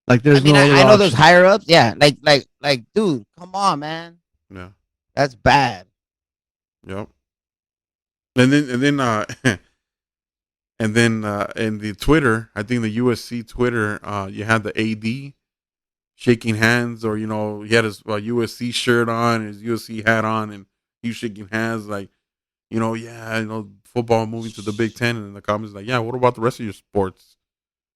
Like there's I mean, no other I know there's option. higher ups. Yeah, like, dude, come on, man. Yeah, That's bad. yep. And then in the Twitter, I think the USC Twitter, you had the AD shaking hands, or he had his USC shirt on, his USC hat on, and he was shaking hands, like, football moving to the Big Ten, and in the comments like, yeah, what about the rest of your sports?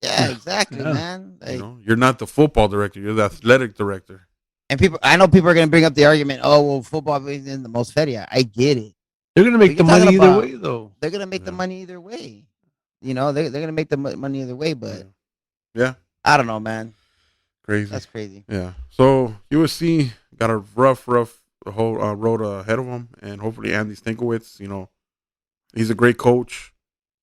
Yeah, exactly, Yeah. man. Like, You're not the football director, you're the athletic director. and I know people are gonna bring up the argument. Oh, well, football is in the most feria. I get it. They're gonna make But the you're money talking either about- way, though. They're gonna make the Yeah. money either way. They're gonna make the money either way. But Yeah, I don't know, man. crazy. That's crazy. Yeah. So USC got a rough whole road ahead of them, and hopefully Andy Stinkowitz, he's a great coach,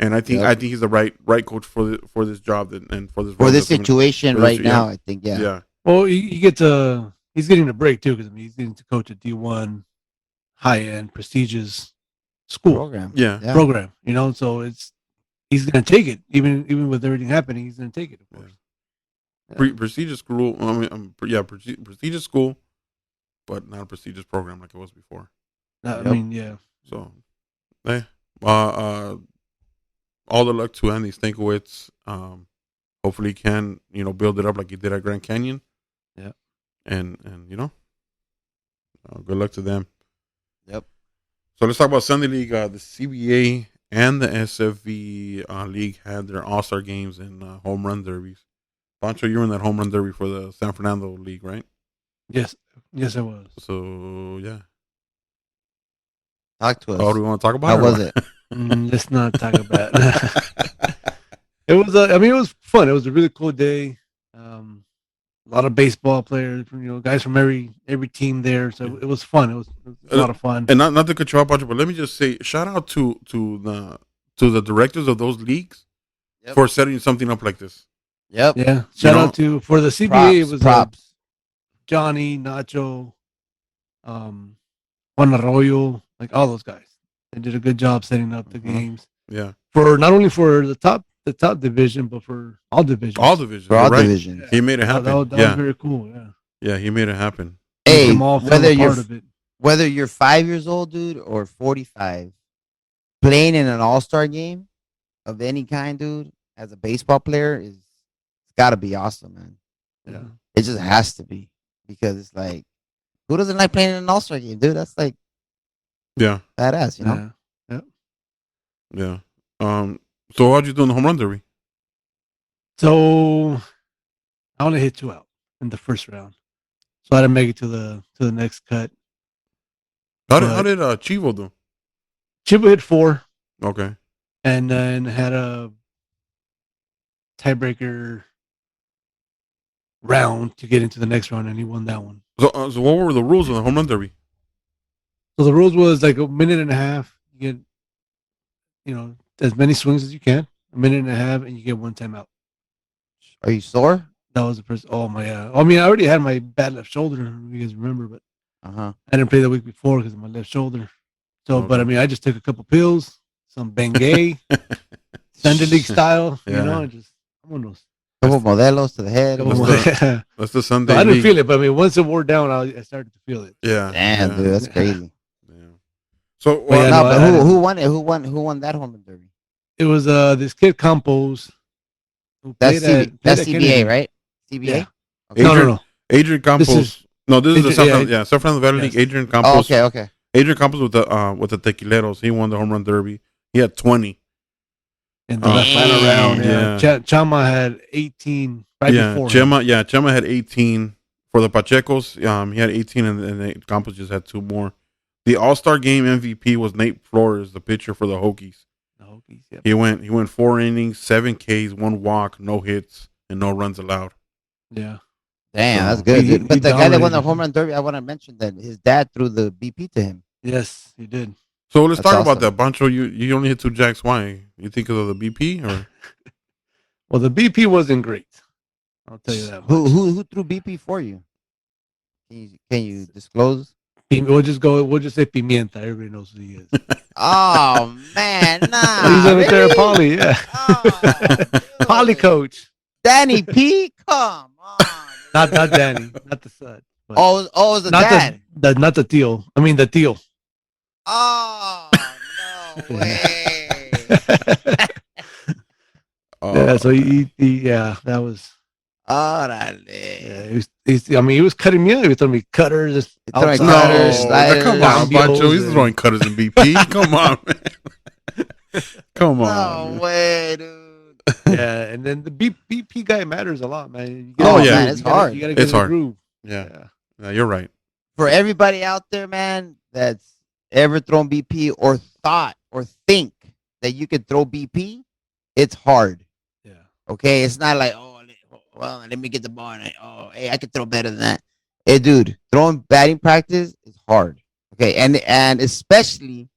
and I think Yep. he's the right coach for this job and for this For role this that's gonna- situation for right this- now, yeah. I think, yeah. Yeah. Well, he's getting a break too because he's getting to coach a D1 high end prestigious school Program. Yeah. Yeah. program. So he's gonna take it even with everything happening. He's gonna take it, of course. Prestigious school. I mean, prestigious school, but not a prestigious program like it was before. I Yep. mean, yeah. So, all the luck to Andy Stinkowitz. Hopefully, he can build it up like he did at Grand Canyon. Yeah. And good luck to them. Yep. So let's talk about Sunday League. The CBA and the SFV League had their All-Star games and home run derbies. Pancho, you were in that home run derby for the San Fernando League, right? Yes, I was. So, yeah. Talk to us. Oh, do we want to talk about How it? was it? Let's not talk about it. It was. It was fun. It was a really cool day. A lot of baseball players, guys from every team there. So it was fun. It was a lot of fun. And not to cut you off, Pancho, but let me just say, shout out to the directors of those leagues Yep. for setting something up like this. Yep. Yeah. Shout out to for the CBA. Props, It was props. Johnny, Nacho, Juan Arroyo, like all those guys. They did a good job setting up the Mhm. games Yeah, for not only for the top division, but for all divisions. all divisions. For all you're right. divisions. Yeah. He made it happen. That was yeah, very cool. Yeah. yeah, he made it happen. Hey, Them all feel whether a you're part of it. whether you're 5 years old, dude, or 45, playing in an all-star game of any kind, dude, as a baseball player is got to be awesome, man. Yeah. It just has to be because it's like, who doesn't like playing in an all-star game, dude? That's like Yeah, badass, you know? yeah. So how'd you do in the home run derby? So I only hit 2 out in the first round, so I didn't make it to the next cut. How But- did Chivo do? Chiba hit 4, Okay. and then had a tiebreaker round to get into the next round, and he won that one. So what were the rules of the home run derby? So the rules was like a minute and a half. You get, as many swings as you can. A minute and a half, and you get 1 timeout. Are you sore? That was the first. Oh my god! I mean, I already had my bad left shoulder. If you guys remember, but Uh-huh. I didn't play the week before because of my left shoulder. So, but I Okay. mean, I just took a couple pills, some Bengay, Sunday League style. Yeah. And just vámonos. Couple modelos to the head. That's the Sunday. I didn't league. feel it, but I mean, once it wore down, I started to feel it. Yeah. Damn, yeah. dude, that's crazy. Yeah. So But yeah, No, no, but I who won it? Who won that home run derby? It was this kid Campos. Who That's played that's at CBA, Kennedy. right? CBA. Yeah. Okay. No. Adrian Campos. This this is the Adrian- San Fernando Valley League. yes. Adrian Oh, Campos. okay. Adrian Campos with the Tequileros. He won the home run derby. He had 20. In the final round, yeah. Chama had 18 right before. Chema had 18 for the Pachecos. He had 18, and Campos just had 2 more. The All-Star Game MVP was Nate Flores, the pitcher for the Hokies. Yep. He went 4 innings, 7 Ks, 1 walk, no hits, and no runs allowed. Yeah. Damn, that's good. He- But he the guy that won the dominated. home run derby, I want to mention that his dad threw the BP to him. Yes, he did. So let's That's talk about awesome. that. Bancho, you only hit 2 jacks. Why? You think of the BP or? Well, the BP wasn't great. I'll tell you that. Who threw BP for you? Can you disclose? We'll just say Pimienta. Everybody knows who he is. Oh man, nah. He's over there, really? Polly. Yeah. Oh, Polly dude. coach. Danny P. Come on. Not Danny. Not the son. but Oh, it was the not dad. not the teal. I mean the teal. Oh no way. Yeah. So that was. Órale. Yeah, he was cutting me out. He was throwing me cutters. throwing outside. cutters, No, sliders, come on, Bancho. He's and- throwing cutters in BP. Come on, man. Come on. No way, dude. Yeah, and then the BP guy matters a lot, man. You Oh, yeah. man, it's hard. You gotta get It's in the hard. groove. Yeah, you're right. For everybody out there, man, that's ever thrown BP or thought or think that you could throw BP, it's hard. Yeah. Okay, it's not like let me get the ball and hey, I could throw better than that. Hey, dude, throwing batting practice is hard. Okay, and especially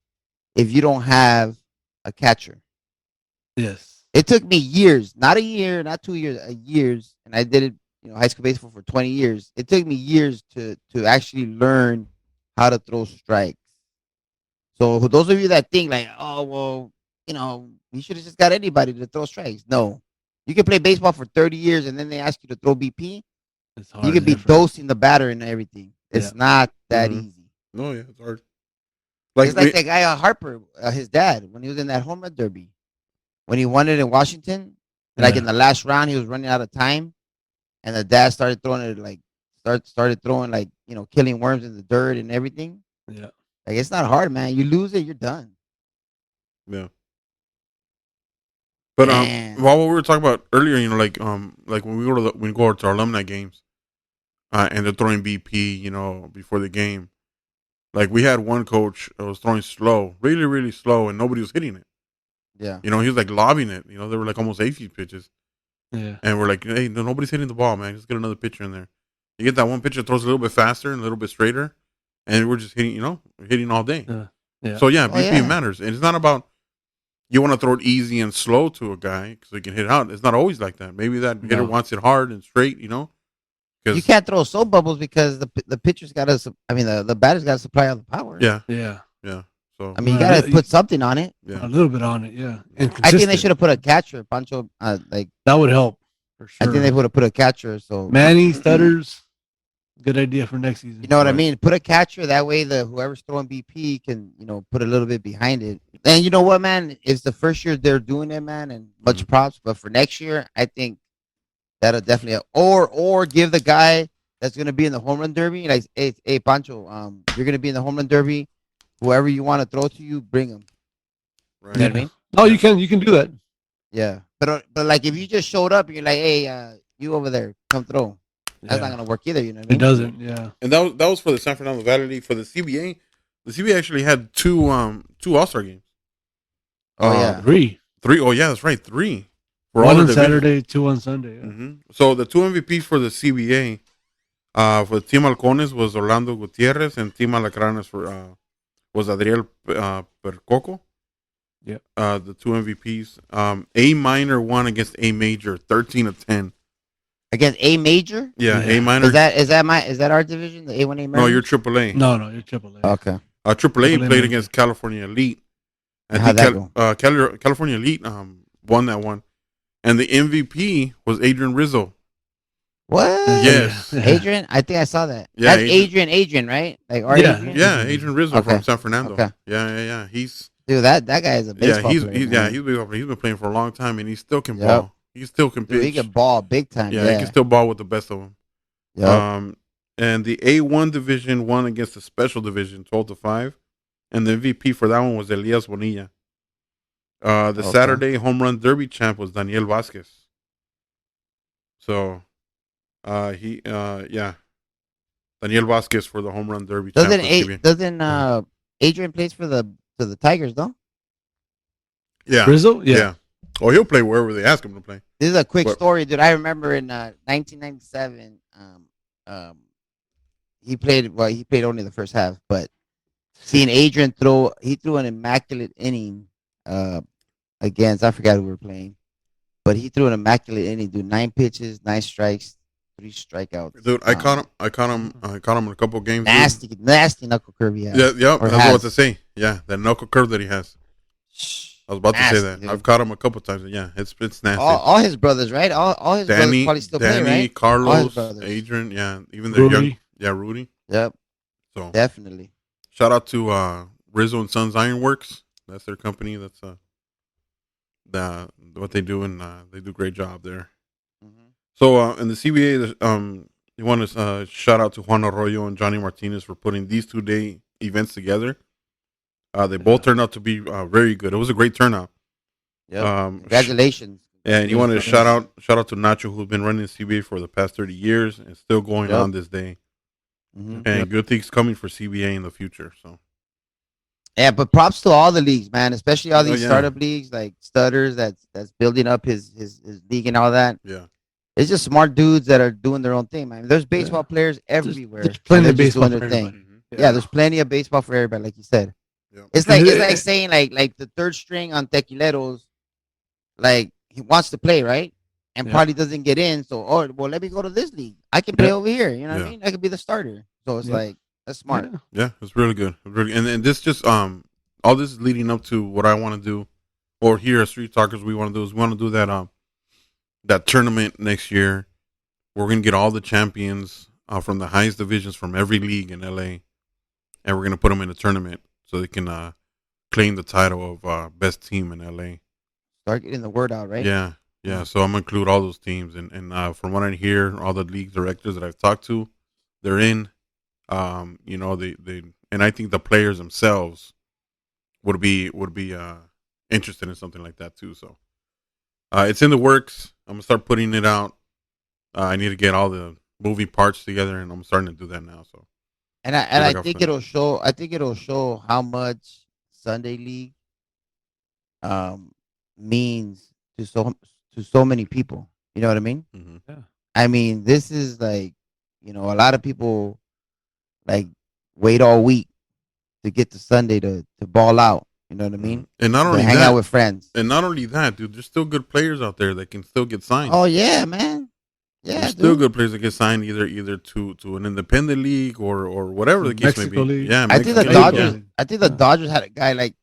if you don't have a catcher. Yes. It took me years, not a year, not 2 years, years, and I did it, high school baseball for 20 years. It took me years to actually learn how to throw strikes. So for those of you that think like, oh well, you should have just got anybody to throw strikes. No, you can play baseball for 30 years and then they ask you to throw BP. It's hard. You could be dosing the batter and everything. It's not that Mhm. easy. No, yeah, it's hard. It's like that guy Harper, his dad, when he was in that home run derby, when he won it in Washington, like in the last round, he was running out of time, and the dad started throwing it started throwing killing worms in the dirt and everything. Yeah. Like it's not hard, man. You lose it, you're done. Yeah. But Man. what we were talking about earlier, like when we go to our alumni games, and they're throwing BP, before the game. Like we had one coach that was throwing slow, really, really slow, and nobody was hitting it. Yeah. He was like lobbing it. They were like almost 8 feet pitches, Yeah. and we're like, hey, nobody's hitting the ball, man. Just get another pitcher in there. You get that one pitcher that throws a little bit faster and a little bit straighter, and we're just hitting, hitting all day. Yeah. So yeah, BP yeah. matters, and it's not about you want to throw it easy and slow to a guy so he can hit it out. It's not always like that. Maybe that hitter wants it hard and straight, You can't throw soap bubbles because the pitcher's got to. I mean, the batter's got to supply all the power. Yeah, Yeah. yeah. So I mean, you got to put something on it. yeah. A little bit on it. Yeah. And I think they consistent. should have put a catcher, Pancho. That would help for sure. I think they would have put a catcher. So Manny Stutters. Good idea for next season. you know what I Right. mean? Put a catcher that way. Whoever's throwing BP can put a little bit behind it. And you know what, man? It's the first year they're doing it, man, and much props. But for next year, I think that'll definitely or give the guy that's gonna be in the home run derby like, hey Pancho, you're gonna be in the home run derby. Whoever you want to throw to you, bring him. Right. You know what I mean? Oh, you can do that. Yeah, but like if you just showed up and you're like, hey, you over there, come throw. That's Yeah. not gonna work either. You know what I It mean? doesn't. Yeah. And that was for the San Fernando Valley League. For the CBA, the CBA actually had two All-Star games. Oh yeah. 3. 3. Oh yeah, that's right, 3. For One all on the divisions. Saturday, 2 on Sunday. Yeah. Mm-hmm. So the 2 MVPs for the CBA, for Team Halcones was Orlando Gutierrez, and Team Alacranes was Adriel Percoco. Yep. The 2 MVPs. A minor won against A major, 13-10. Against A major. Yeah, Yeah. A minor. Is that our division? The A1A. No, you're AAA. No, you're triple A. Okay. AAA AAA played major. against California Elite. I How'd think that go? California Elite won that one. And the MVP was Adrian Rizzo. What? Yes. Adrian? I think I saw that. Yeah, That's Adrian, right? Like our Yeah. Adrian? Yeah, Adrian Rizzo Okay. from San Fernando. Okay. Yeah. Dude, that guy is a baseball player. he's been playing for a long time, and he still can Yep. ball. He still can pitch. Dude, he can ball big time. Yeah, he can still ball with the best of them. Yep. And the A1 division won against the special division 12-5, and the MVP for that one was Elias Bonilla. The Saturday home run derby champ was Daniel Vasquez. So, Daniel Vasquez for the home run derby champ. Doesn't Adrian plays for the Tigers, though? Yeah. Rizzo? Yeah. Oh, he'll play wherever they ask him to play. This is a quick story, dude. I remember in 1997, he played only the first half, but seeing Adrian throw an immaculate inning against, I forgot who we were playing, but he threw an immaculate inning, dude. 9 pitches, 9 strikes, 3 strikeouts. Dude, I caught him in a couple of games. Nasty knuckle curve he has. Yeah, that's what I was to say. Yeah, that knuckle curve that he has. I was about to say that. Dude. I've caught him a couple times. Yeah, it's nasty. All his brothers, right? All his brothers probably still play, right? Carlos, Adrian, yeah, even their young, Rudy. Yep. So definitely. Shout out to Rizzo and Sons Ironworks. That's their company. That's what they do, and they do a great job there. Mm-hmm. So in the CBA, you want to shout out to Juan Arroyo and Johnny Martinez for putting these 2-day events together. They both turned out to be very good. It was a great turnout. Yeah. Congratulations. And you want to shout out to Nacho, who's been running the CBA for the past 30 years and still going on this day. Mm-hmm. And good things coming for CBA in the future. So. Yeah, but props to all the leagues, man, especially all these startup leagues like Stutters that's building up his league and all that. Yeah. It's just smart dudes that are doing their own thing, man. There's baseball players everywhere. There's plenty of baseball for everybody. Mm-hmm. Yeah, there's plenty of baseball for everybody, like you said. Yep. It's like saying like the third string on Tequileros, like he wants to play, right? And probably doesn't get in. So, let me go to this league. I can play over here. You know what I mean? I could be the starter. So it's like that's smart. Yeah, it's really good. And this just all this is leading up to what I want to do, or here at Street Talkers we want to do is we want to do that tournament next year. We're gonna get all the champions from the highest divisions from every league in LA, and we're gonna put them in a tournament so they can claim the title of best team in LA. Start getting the word out, right? Yeah. So I'm gonna include all those teams, and from what I hear, all the league directors that I've talked to, they're in. They and I think the players themselves would be interested in something like that too. So it's in the works. I'm gonna start putting it out. I need to get all the moving parts together, and I'm starting to do that now. So, I think it'll show. I think it'll show how much Sunday League means to so many people. You know what I mean? Mm-hmm. Yeah. I mean, this is like, a lot of people like wait all week to get to Sunday to ball out. You know what I mean? And not only hang out with friends. And not only that, dude, there's still good players out there that can still get signed. Oh yeah, man. Yeah, there's still good players that get signed either to an independent league or whatever the case Mexico may be. League. Yeah, I think the Dodgers. Yeah. I think the Dodgers had a guy like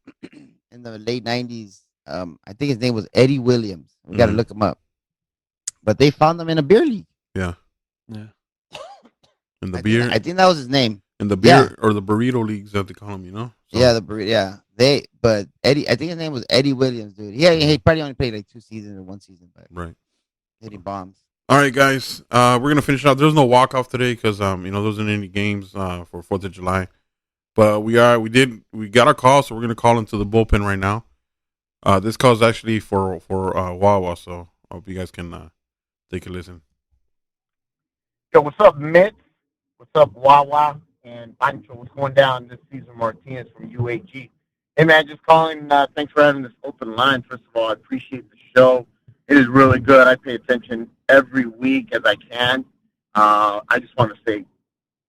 in the late '90s. I think his name was Eddie Williams. We got to look him up. But they found him in a beer league. Yeah. In the beer. I think that was his name. In the beer or the burrito leagues that they call them, So. Yeah, the burrito. Yeah, but Eddie. I think his name was Eddie Williams, dude. He probably only played like 2 seasons or 1 season, but right. Hitting bombs. All right, guys. We're gonna finish out. There's no walk off today because there wasn't any games for 4th of July. But we got our call, so we're gonna call into the bullpen right now. This call is actually for Wawa, so I hope you guys can take a listen. Yo, what's up, Mitch? What's up, Wawa? And Pancho, what's going down this season? Martinez from UAG. Hey, man, just calling. Thanks for having this open line. First of all, I appreciate the show. It is really good. I pay attention every week as I can. I just want to say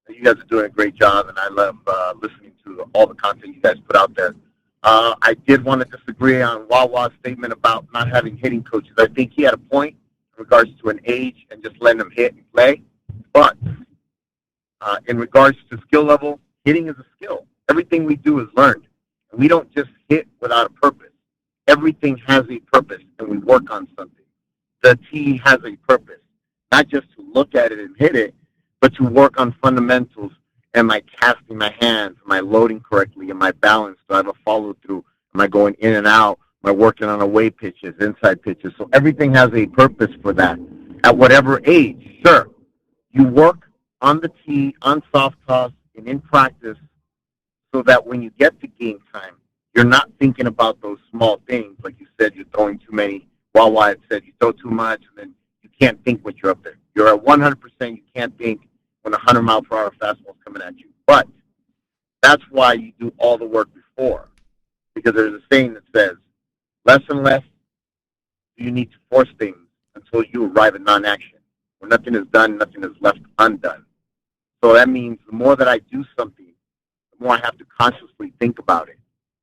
that you guys are doing a great job, and I love listening to all the content you guys put out there. I did want to disagree on Wawa's statement about not having hitting coaches. I think he had a point in regards to an age and just letting them hit and play. But in regards to skill level, hitting is a skill. Everything we do is learned. And we don't just hit without a purpose. Everything has a purpose, and we work on something. the tee has a purpose, not just to look at it and hit it, but to work on fundamentals. Am I casting my hands? Am I loading correctly? Am I balanced? Do I have a follow through? Am I going in and out? Am I working on away pitches, inside pitches? So everything has a purpose for that. At whatever age, sure, you work on the tee, on soft toss, and in practice, so that when you get to game time, you're not thinking about those small things. Like you said, you're throwing too many. Wawa had said you throw too much, and then you can't think when you're up there. You're at 100%. You can't think when a 100-mile-per-hour fastball is coming at you. But that's why you do all the work before, because there's a saying that says, less and less do you need to force things until you arrive at non-action. When nothing is done, nothing is left undone. So that means the more that I do something, the more I have to consciously think about it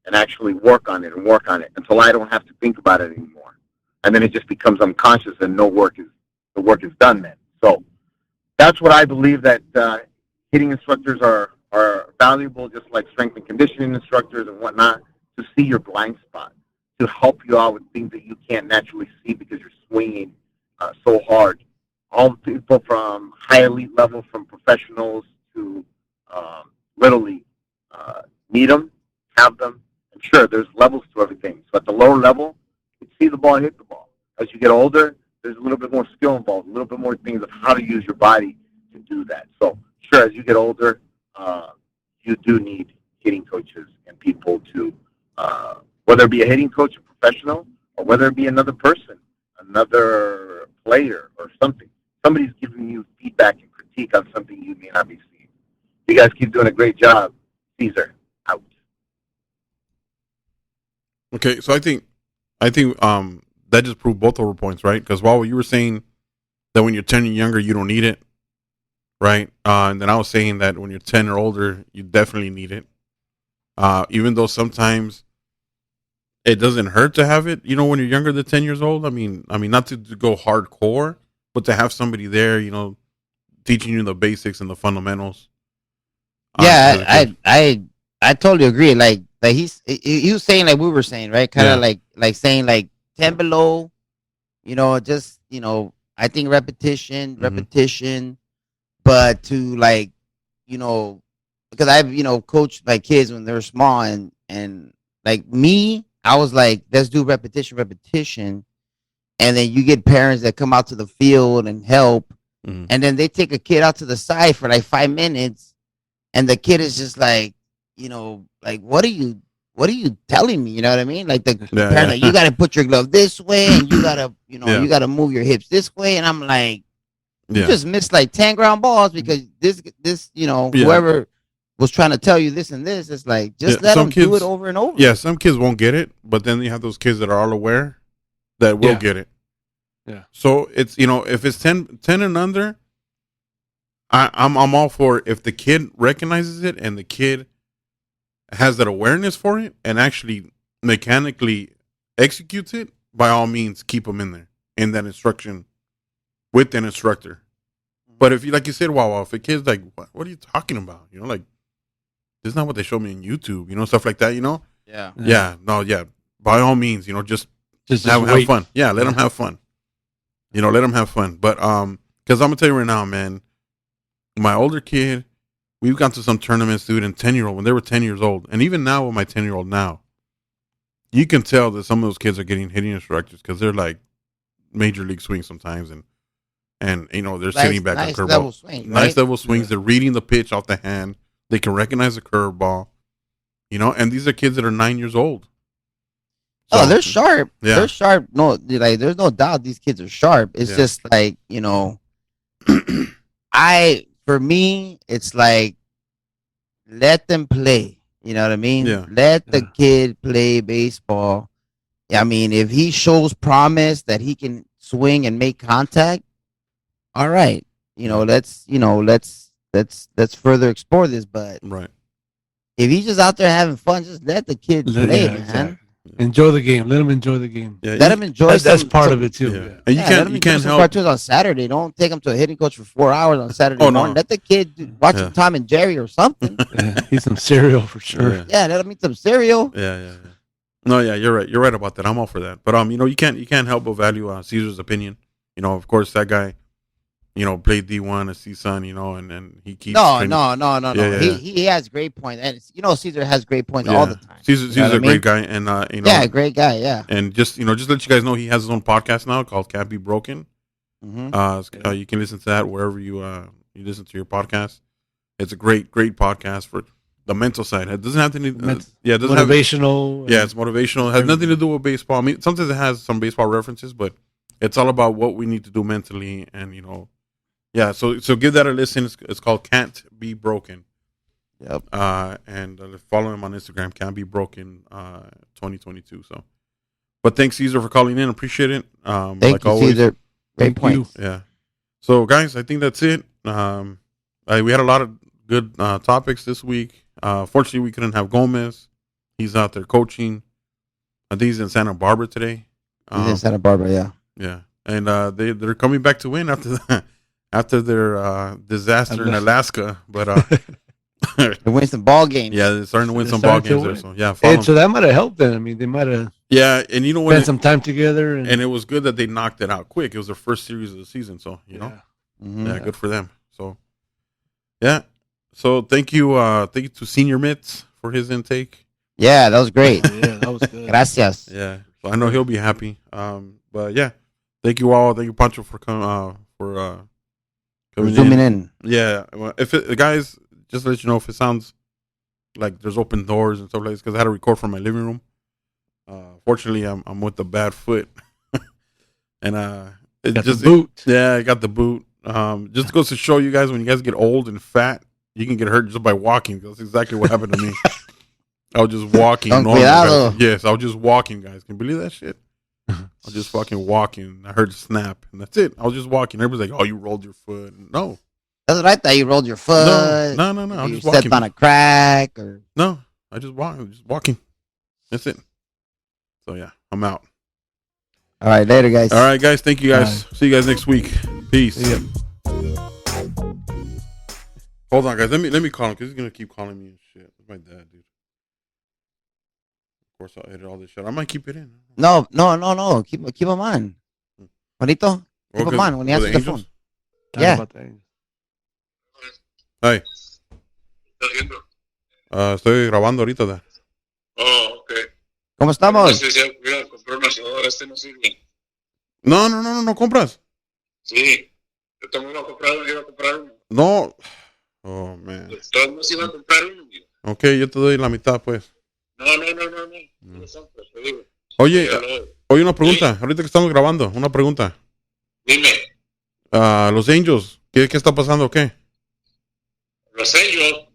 and actually work on it until I don't have to think about it anymore. And then it just becomes unconscious and the work is done then. So that's what I believe, that hitting instructors are valuable, just like strength and conditioning instructors and whatnot, to see your blind spot, to help you out with things that you can't naturally see because you're swinging so hard. All the people from high elite level, from professionals to little league, need them, have them, and sure, there's levels to everything. So at the lower level, you see the ball, hit the ball. As you get older, there's a little bit more skill involved, a little bit more things of how to use your body to do that. So sure, as you get older, you do need hitting coaches and people to, whether it be a hitting coach, a professional, or whether it be another person, another player or something. Somebody's giving you feedback and critique on something you may not be seeing. You guys keep doing a great job. Caesar, out. Okay, so I think that just proved both of our points, right? Because while you were saying that when you're 10 and younger, you don't need it, right? And then I was saying that when you're 10 or older, you definitely need it. Even though sometimes it doesn't hurt to have it, when you're younger than 10 years old. I mean, not to go hardcore, but to have somebody there, teaching you the basics and the fundamentals. Yeah, I totally agree. Like he was saying, like we were saying, right? Kind of like saying like 10 below, just I think repetition, but to like, because I've coached like kids when they're small, and like me, I was like, let's do repetition, and then you get parents that come out to the field and help, and then they take a kid out to the side for like 5 minutes. And the kid is just like, like, what are you telling me? You know what I mean? Like the parent, like, you got to put your glove this way, and you got to, you got to move your hips this way. And I'm like, you just missed like 10 ground balls because this, whoever was trying to tell you this and this, it's like, just let them do it over and over. Yeah, some kids won't get it, but then you have those kids that are all aware that will get it. Yeah. So it's, if it's 10 and under, I'm all for it. If the kid recognizes it and the kid has that awareness for it and actually mechanically executes it, by all means, keep them in there in that instruction with an instructor. But if you, like you said, if a kid's like, what are you talking about? Like, this is not what they show me on YouTube, stuff like that, Yeah. By all means, just have fun. Yeah, let them have fun. Let them have fun. But, because I'm going to tell you right now, man, my older kid, we've gone to some tournaments, dude, and 10-year-old, when they were 10 years old. And even now with my 10-year-old now, you can tell that some of those kids are getting hitting instructors because they're like major league swings sometimes. And they're sitting back on curveball. Nice level swings. They're reading the pitch off the hand. They can recognize the curveball. And these are kids that are 9 years old. So, they're sharp. Yeah. They're sharp. No, like, there's no doubt these kids are sharp. It's just like, for me, it's like, let them play. You know what I mean? Yeah. Let the kid play baseball. I mean, if he shows promise that he can swing and make contact, all right. Let's further explore this. But right. If he's just out there having fun, just let the kid play, man. Exactly. Enjoy the game. Let him enjoy the game. Yeah, let him enjoy. That's part of it too. Yeah. And you can't help cartoons on Saturday. Don't take him to a hitting coach for 4 hours on Saturday morning. No. Let the kid watch some Tom and Jerry or something. Eat some cereal for sure. Yeah, let him eat some cereal. Yeah. No, yeah, you're right. You're right about that. I'm all for that. But you can't help but value Caesar's opinion. of course, that guy, played D1 at CSUN, and he keeps No. Yeah. He has great points, and Caesar has great points all the time. Caesar's a great guy, and great guy, yeah. And just let you guys know, he has his own podcast now called Can't Be Broken. Mm-hmm. You can listen to that wherever you listen to your podcast. It's a great podcast for the mental side. It doesn't have to need it doesn't motivational. It's motivational. It has nothing to do with baseball. I mean, sometimes it has some baseball references, but it's all about what we need to do mentally, and So give that a listen. It's called Can't Be Broken. Yep. And follow him on Instagram, Can't Be Broken 2022. So, but thanks, Caesar, for calling in. Appreciate it. Thank you, always. Caesar. Great points. Yeah. So, guys, I think that's it. We had a lot of good topics this week. Fortunately, we couldn't have Gomez. He's out there coaching. I think he's in Santa Barbara today. He's in Santa Barbara, yeah. Yeah, and they're coming back to win after that. After their disaster in Alaska, but they win some ball games. Yeah, they're starting to win some ball games there. So yeah, so that might have helped them. I mean, they might have. Yeah, and spent some time together, and it was good that they knocked it out quick. It was their first series of the season, so good for them. So yeah, so thank you to Senior Mitts for his intake. Yeah, that was great. Yeah, that was good. Gracias. Yeah, so I know he'll be happy. But yeah, thank you all. Thank you, Pancho, for coming zooming in. Yeah, guys, just to let you know, if it sounds like there's open doors and stuff like this, because I had to record from my living room. Fortunately, I'm with the bad foot, and the boot. I got the boot. Just goes to show you guys, when you guys get old and fat, you can get hurt just by walking. That's exactly what happened to me. I was just walking. Yes, I was just walking, guys. Can you believe that shit? I was just fucking walking. I heard a snap, and that's it. I was just walking. Everybody's like, "Oh, you rolled your foot." No, that's what I thought. You rolled your foot. No. I was just walking. Stepped on a crack, or no? I just walking. That's it. So yeah, I'm out. All right, later, guys. All right, guys. Thank you, guys. See you guys next week. Peace. Hold on, guys. Let me call him, because he's gonna keep calling me and shit. That's my dad, dude. Of course, I'll edit all this shit. I might keep it in. No. Keep him on. Juanito, keep him on when he answers the phone. Yeah. Hi. Estoy grabando ahorita. Oh, ok. ¿Cómo estamos? Voy a comprar un asador, este no sirve. No compras. Sí, yo también iba a comprar uno. No. Oh, man. Entonces no se iba a comprar uno. Ok, yo te doy la mitad, pues. No. Te digo. Oye, una pregunta. ¿Sí? Ahorita que estamos grabando, una pregunta. Dime. Los Angels, ¿qué está pasando o qué? Los Angels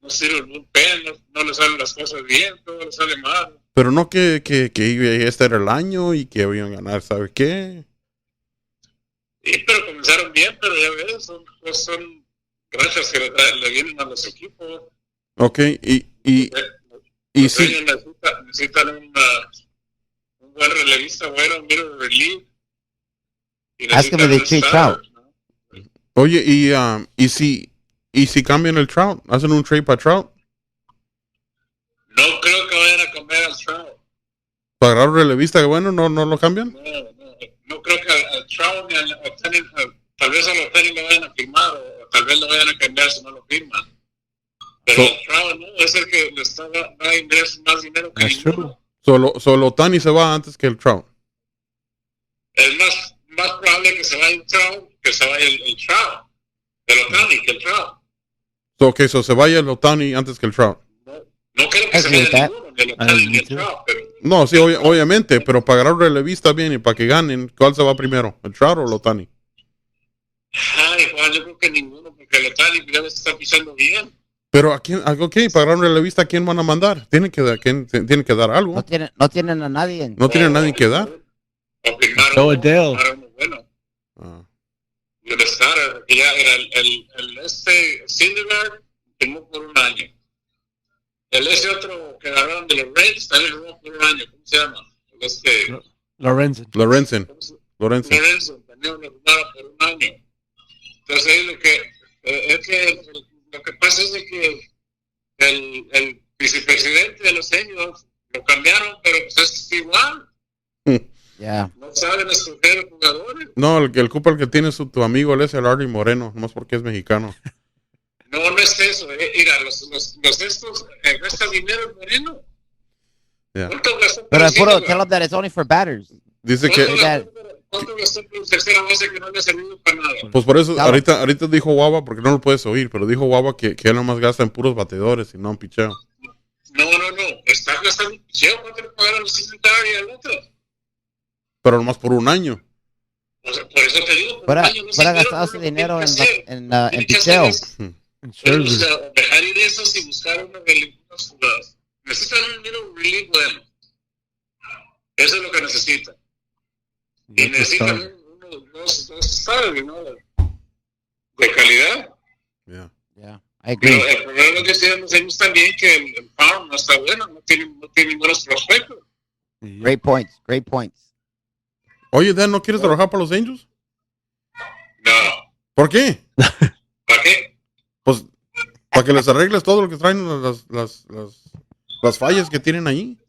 no sirven un pen, no le salen las cosas bien, todo le sale mal. Pero no que este era el año y que iban a ganar, ¿sabe qué? Sí, pero comenzaron bien, pero ya ves, son granjas que le vienen a los equipos. Ok, y sí. Necesitan un buen relevista, bueno, miro de relief. Ask him if they trade Trout. ¿No? Oye, y si cambian el Trout, hacen un trade para Trout. No creo que vayan a cambiar al Trout. ¿Para agarrar un relevista bueno no lo cambian? No creo que al Trout ni al Otani, tal vez al Otani lo vayan a firmar, o tal vez lo vayan a cambiar si no lo firman. Pero el Trout, ¿no? Es el que le está dando más dinero que ninguno. Solo Otani se va antes que el Trout. Es más probable que se vaya el Trout que se vaya el Trout. El Otani que el Trout. So se vaya el Otani antes que el Trout. No creo que se vaya ninguno, ni el Otani ni el Trout. No, sí, obviamente, pero para agarrar un relevista bien y para que ganen, ¿cuál se va primero? ¿El Trout o el Otani? Ay, Juan, yo creo que ninguno, porque el Otani ya les está pisando bien. Pero ¿a quién? Ok, para agarrar un relevista, ¿a quién van a mandar? Tienen que dar algo. No tienen a nadie. No tienen a nadie que dar. Firmaron uno bueno. Y el Star, que ya era el Syndergaard, firmó por un año. Ese otro que agarraron de los Reds también firmó por un año. ¿Cómo se llama? Lorenzen. Lorenzen también lo firmaron por un año. Entonces lo que pasa es que el vicepresidente de los Angels lo cambiaron, pero pues es igual. Yeah. No saben escoger jugadores. No, el Cooper que tiene tu amigo, él es el Arby Moreno, nomás porque es mexicano. No, no es eso. Mira, los estos gastan dinero en Moreno. Yeah. ¿Cuánto gastó But por puro, Silva? tell them that it's only for batters. Dice que, ¿Cuánto gastó por tercera base que no le ha servido para nada? pues por eso, Claro. ahorita dijo Guava, porque no lo puedes oír, pero dijo Guava que él nomás gasta en puros batedores y no en picheo. No. Estás gastando un picheo. ¿Cuánto le pagaron al secretario y al otro? Pero nomás por un año. O sea, por eso te digo. Fuera gastado gastado ese dinero en picheo. O sea, dejar ir esos y buscar unas jugadas. Necesitan un dinero relief bueno. Eso es lo que necesitan. Y necesitan dos stars, ¿no? De calidad. Yeah. Yeah, I agree. Pero el problema que tienen los años también que el farm no está bueno, no tienen buenos prospectos. Great points. Oye, Dan, ¿no quieres trabajar para los Angels? No. ¿Por qué? ¿Para qué? Pues para que les arregles todo lo que traen las fallas que tienen ahí.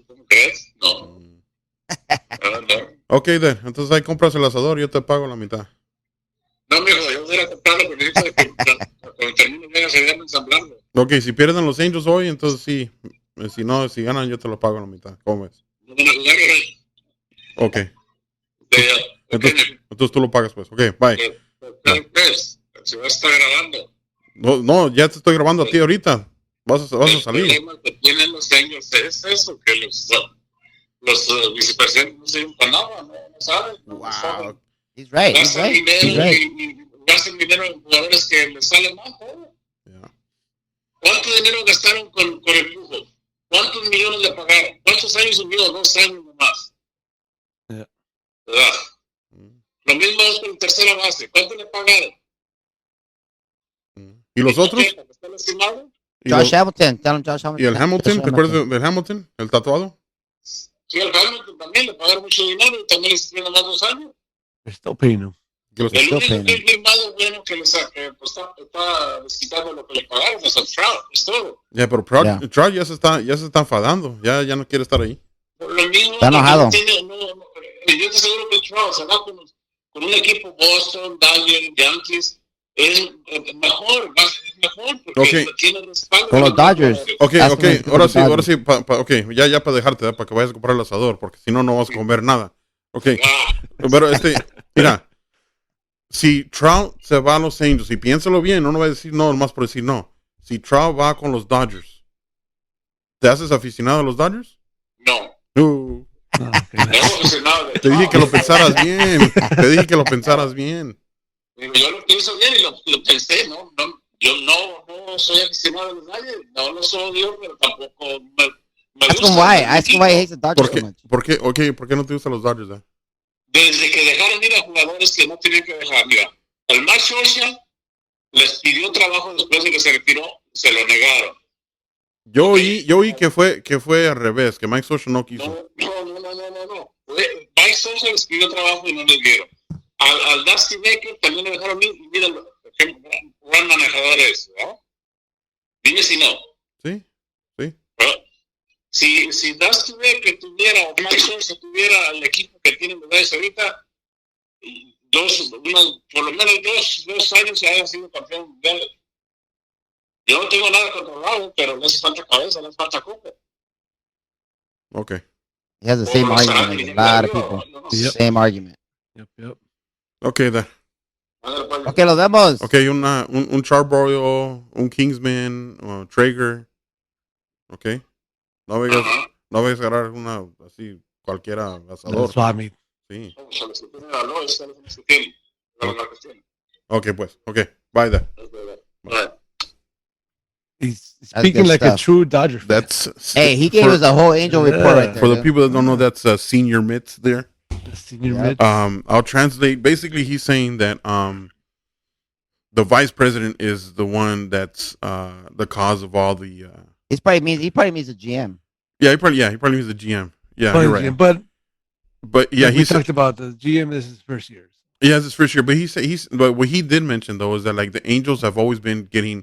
¿Cómo crees? No. Ok, Dan, entonces ahí compras el asador y yo te pago la mitad. No, mijo, yo voy a comprarlo, pero necesito que cuando termine voy a ayudarme a ensamblarlo. Ok, si pierden los Angels hoy, entonces sí. Si no, si ganan, yo te lo pago la mitad. ¿Cómo ves? No van a ayudar, Ok. ya. Entonces tú lo pagas, pues. Ok, bye. Pues, se va a estar grabando. No, ya te estoy grabando a ti ahorita. Vas a salir. El problema que tienen los años es eso, que los vicepresidentes no sirven para nada, no saben. No saben. He's right. Gastan dinero y gastan dinero en jugadores que les salen mal. Yeah. ¿Cuánto dinero gastaron con el lujo? ¿Cuántos millones le pagaron? ¿Cuántos años subió? 2 años nomás. Yeah. ¿Verdad? Lo mismo es con tercera base. ¿Cuánto le pagaron? ¿Y los otros? ¿Está lastimado? Josh Hamilton. Tell him Josh Hamilton. ¿Y el Hamilton? ¿Te acuerdas del Hamilton? ¿El tatuado? Sí, al Hamilton también le pagaron mucho dinero y también les tiene más 2 años. They're still paying him. El único que es firmado bueno que les pues, está desquitando lo que le pagaron es el Trout, es todo. Ya, pero Trout ya se está enfadando. Ya no quiere estar ahí. Lo mismo, Está enojado. Yo te aseguro que el Trout se va con un equipo Boston, Dodgers, Yankees. Es mejor porque tiene respaldo. Con los Dodgers. Ok, ahora sí, ya para dejarte, para que vayas a comprar el asador, porque si no, no vas a comer nada. Ok, pero mira, si Trout se va a los Angels, y piénsalo bien, no va a decir no, nomás por decir no. Si Trout va con los Dodgers, ¿te haces aficionado a los Dodgers? No. Te dije que lo pensaras bien. Yo lo pienso bien y lo pensé, ¿no? Yo no soy aficionado a los Dodgers, no los odio, pero tampoco me Ask gusta. him why. Ask him why he hates the Dodgers so much. ¿Por qué no te gustan los Dodgers? Desde que dejaron ir a jugadores que no tenían que dejar, mira, el Max Scherzer les pidió trabajo después de que se retiró, se lo negaron. Yo oí que fue al revés, que Mike Scherzer no quiso. No. Mike Scherzer les pidió trabajo y no les dieron. Al Dusty Baker también le dejaron ir y mira qué gran manejador es, ¿no? Dime si no. Sí. ¿No? Si Dusty Baker tuviera, o Mike Scherzer tuviera el equipo que tienen los Dodgers ahorita, por lo menos dos años se haya sido campeón mundial. Yo no tengo nada controlado, pero le hace falta cabeza, le hace falta copa. Ok. He has the same argument as a lot of people. Same argument. Yep. Ok, Ok, los vemos. Ok, un Charbroil, un Kingsman, Traeger. Ok. No vayas a agarrar una así, cualquiera asador. Swami. Sí. Ok, pues. Ok. Bye, then. He's speaking like a true Dodger fan. Hey, he gave us a whole Angel report right there. For the people that don't know, that's Senior Mitts there. Senior Mitts. I'll translate. Basically, he's saying that the vice president is the one that's the cause of all the. He probably means the GM. Yeah, he probably means the GM. Yeah, you're right. But yeah, he talked about the GM. This is his first year. Yeah, it's his first year. But but what he did mention though is that like the Angels have always been getting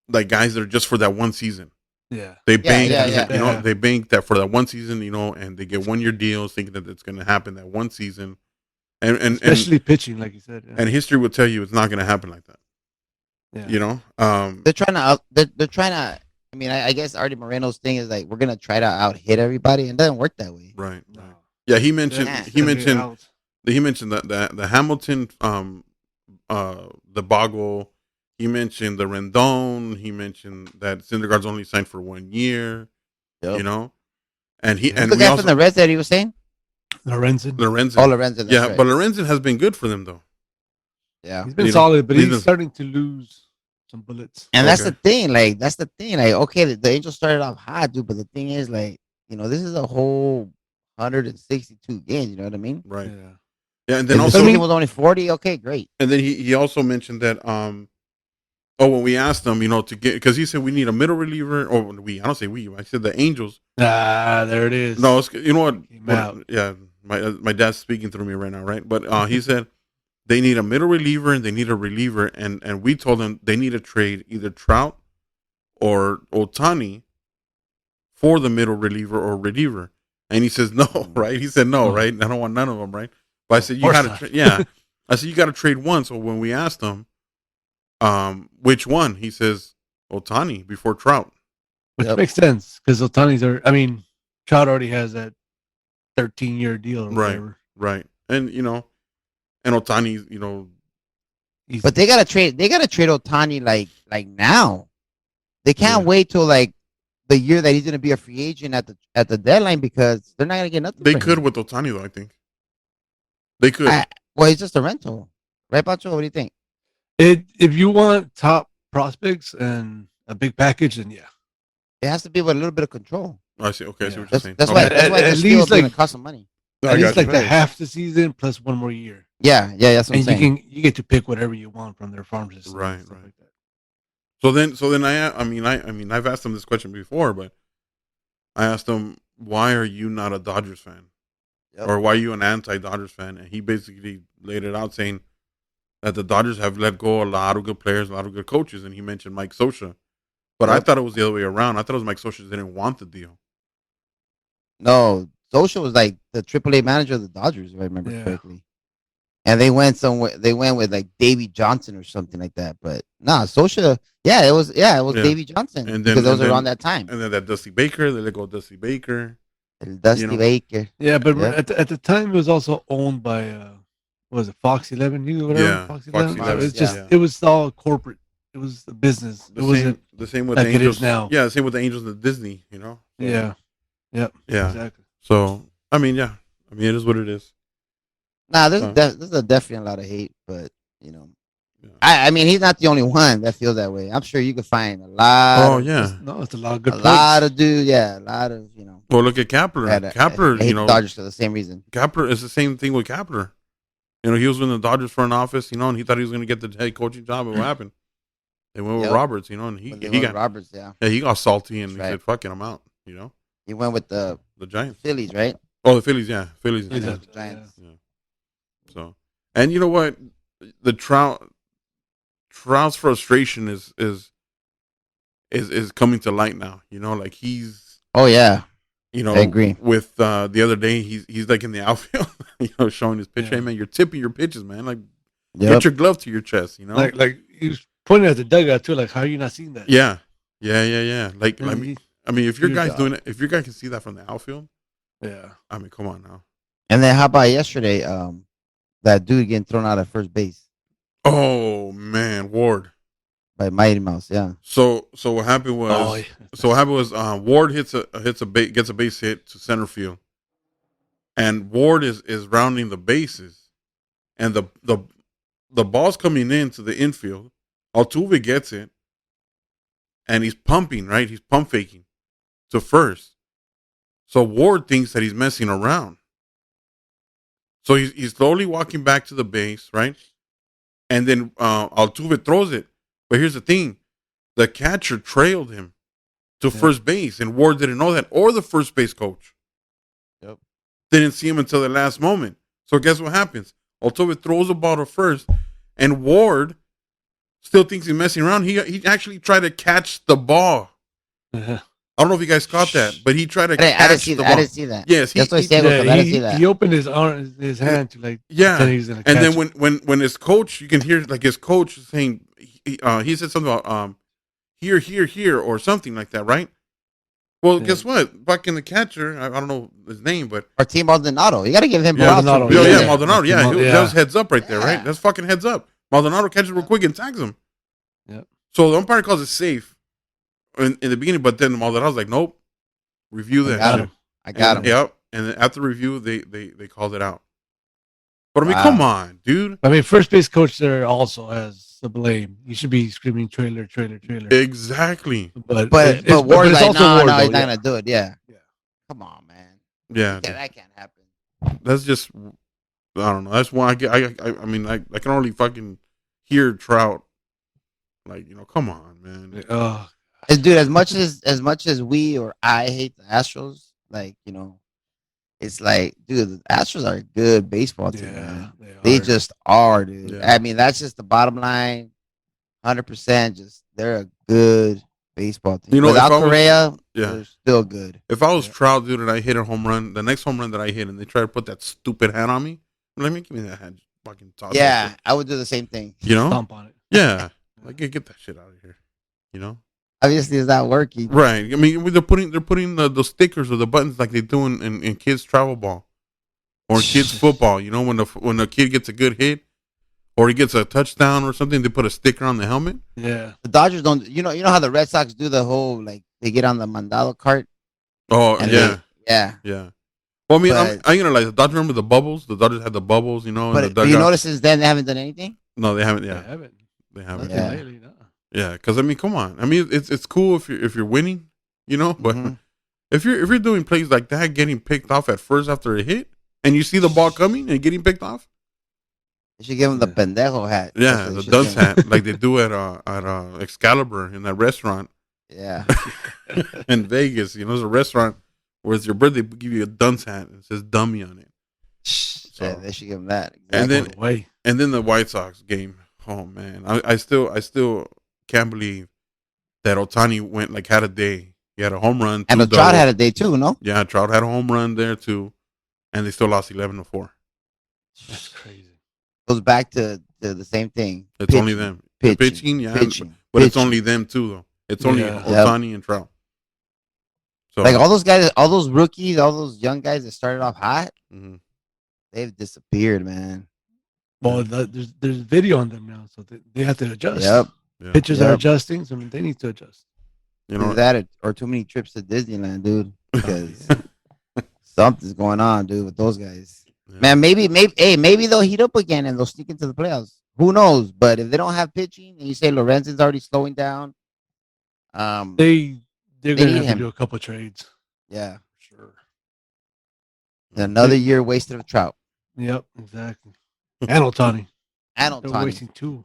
like guys that are just for that one season. Yeah. They bank, yeah. they bank that for that one season, and they get 1-year deals, thinking that it's going to happen that one season, and especially pitching, like you said. Yeah. And history will tell you it's not going to happen like that. Yeah. They're trying to. They're trying to. I mean, I guess Artie Moreno's thing is like we're gonna try to out hit everybody, and it doesn't work that way. Right. Yeah, he mentioned out. that the Hamilton debacle. He mentioned the Rendon. He mentioned that Syndergaard's only signed for 1 year. Yep. And he the guy from the Reds that he was saying. Lorenzen. Oh, Lorenzen. Yeah, right. but Lorenzen has been good for them though. Yeah, he's been solid, but he's starting to lose some bullets. And that's the thing. Like, okay, the Angels started off hot, dude. But the thing is, like, this is a whole 162 games. You know what I mean? Right. Yeah. Yeah, and then if also the season was only 40. Okay, great. And then he also mentioned that when we asked him, to get, because he said we need a middle reliever, or I don't say we, I said the Angels. There it is. No, you know what? Yeah, my dad's speaking through me right now, right? But he said they need a middle reliever and they need a reliever, and we told them they need to trade either Trout or Ohtani for the middle reliever or reliever. And he says no, right? He said no, right? I don't want none of them, right? But I said you got to, I said you got to trade one. So when we asked him, which one, he says Ohtani before Trout, which makes sense because Trout already has that 13-year deal, or whatever. Right, and and Ohtani, but they gotta trade Ohtani like now. They can't wait till like the year that he's gonna be a free agent at the deadline because they're not gonna get nothing. They could with Ohtani though, I think. They could. Well, he's just a rental, right, Pacho? What do you think? If you want top prospects and a big package, then yeah, it has to be with a little bit of control. I see. Okay, I see what you're saying. That's why at least going to cost some money. At least like the half the season plus 1 more year. Yeah, that's what I'm saying. You get to pick whatever you want from their farm system. Right. Like that. So then I've asked him this question before, but I asked him, why are you not a Dodgers fan? Yep. Or why are you an anti-Dodgers fan? And he basically laid it out saying that the Dodgers have let go a lot of good players, a lot of good coaches, and he mentioned Mike Scioscia. But I thought it was the other way around. I thought it was Mike Scioscia didn't want the deal. No, Scioscia was like the AAA manager of the Dodgers, if I remember correctly. And they went somewhere. They went with like Davey Johnson or something like that. But Scioscia. It was Davey Johnson, and then, because it was around that time. And then that Dusty Baker, they let go Dusty Baker. Baker. Yeah, but at the time it was also owned by what was it, Fox 11 News or whatever? Yeah, Fox 11. It was all corporate. It was a business. The same with like the Angels. It is now. Yeah, the same with the Angels and Disney, So, yeah. Exactly. So it is what it is. There's definitely a lot of hate, but he's not the only one that feels that way. I'm sure you could find a lot. Oh yeah, it's a lot of good. A lot of dudes, a lot of Well, look at Kapler. Kapler, hate the Dodgers for the same reason. Kapler is the same thing with Kapler. He was in the Dodgers front office, and he thought he was going to get the head coaching job. And what happened? They went with Roberts, and he got Roberts, yeah, he got salty and he said, "Fuck it, I'm out." He went with the Giants, Phillies, right? Oh, the Phillies, yeah, Phillies, and the Giants. Yeah. So, and you know what? The Trout's frustration is coming to light now. Like he's. Oh yeah. I agree. With the other day, he's like in the outfield, showing his pitch. Hey man, you're tipping your pitches, man. Like, get your glove to your chest. Like he was pointing at the dugout too. Like, how are you not seeing that? Yeah. Like, if your guy's doing it, if your guy can see that from the outfield, come on now. And then how about yesterday? That dude getting thrown out at first base. Oh man, Ward. By Mighty Mouse, yeah. So what happened was, Ward gets a base hit to center field, and Ward is rounding the bases, and the ball's coming into the infield. Altuve gets it, and he's pumping, right? He's pump faking to first. So Ward thinks that he's messing around. So he's slowly walking back to the base, right? And then Altuve throws it. But here's the thing. The catcher trailed him to first base, and Ward didn't know that, or the first base coach. Yep. Didn't see him until the last moment. So guess what happens? Altuve throws the ball to first, and Ward still thinks he's messing around. He actually tried to catch the ball. I don't know if you guys caught that, but he tried to I didn't catch see the that. I ball. didn't see that. Yes, That's what I said. I didn't see that. He opened his arm, his hand to like. Yeah, pretend he was gonna and then catch it. when his coach, you can hear like his coach saying he said something about here or something like that, right? Well, Yeah. guess what? Fucking the catcher, I don't know his name, but Martin Maldonado. You got to give him Yeah, props. Maldonado, for being yeah, there. Maldonado, yeah, Yeah. that was heads up right there, right? Yeah. That's fucking heads up. Maldonado catches real quick and tags him. Yeah. So the umpire calls it safe in the beginning, but then Maldonado's like, nope, review I that got shit. him. I got him. Yep. And then after review, they called it out. But I mean, Wow. come on, dude. I mean, first base coach there also has the blame. You should be screaming trailer. Exactly. But But it's Ward's like, also no, Ward, no, though, he's not yeah. gonna do it. Yeah. Yeah. Come on, man. Yeah. That can't happen. That's just, I don't know. That's why I mean, I can only fucking hear Trout. Like, come on, man. Oh, Dude, as much as we or I hate the Astros, like, it's like, dude, the Astros are a good baseball team, man. They just are, dude. Yeah. I mean, that's just the bottom line. 100%. Just they're a good baseball team. Without Correa, they're still good. If I was Trout, dude, and I hit a home run, the next home run that I hit, and they try to put that stupid hat on me, let me give me that hat. Just fucking toss that Yeah, shit. I would do the same thing. stomp on it. Yeah. Like, get that shit out of here. Obviously, it's not working. Right. I mean, they're putting the stickers or the buttons like they do in kids travel ball or kids football. When the kid gets a good hit or he gets a touchdown or something, they put a sticker on the helmet. Yeah. The Dodgers don't. You know how the Red Sox do the whole like they get on the mandalo cart. Oh and yeah, yeah. Well, I mean, I'm gonna like the Dodgers. Remember the bubbles? The Dodgers had the bubbles, But do you notice since then they haven't done anything? No, they haven't. Yeah, They haven't. Yeah. Lately, no. Yeah, because I mean, come on. I mean, it's cool if you're winning, but Mm-hmm. if you're doing plays like that, getting picked off at first after a hit, and you see the ball coming and getting picked off, You should give them the pendejo hat. yeah, That's what the they dunce should give 'em. hat like they do at Excalibur in that restaurant Yeah. in Vegas. There's a restaurant where it's your birthday, they give you a dunce hat and it says "dummy" on it. Yeah, they should give them that. And Exactly. then the White Sox game. Oh man, I still can't believe that Ohtani had a day. He had a home run. And the Trout had a day too, no? Yeah, Trout had a home run there too, and they still lost 11-4. That's crazy. Goes back to the same thing. It's only them pitching, yeah, but it's only them too though. It's only Ohtani and Trout. So like all those guys, all those rookies, all those young guys that started off hot, they've disappeared, man. Well, there's video on them now, so they have to adjust. Yep. Yeah. Pitchers are adjusting, so they need to adjust. Either that or too many trips to Disneyland, dude. Because something's going on, dude, with those guys. Yeah. Man, maybe they'll heat up again and they'll sneak into the playoffs. Who knows? But if they don't have pitching, and you say Lorenzen's already slowing down, they're gonna have to do a couple trades. Yeah, sure. Another year wasted of Trout. Yep, exactly. And Ohtani. And They're Ohtani. wasting two.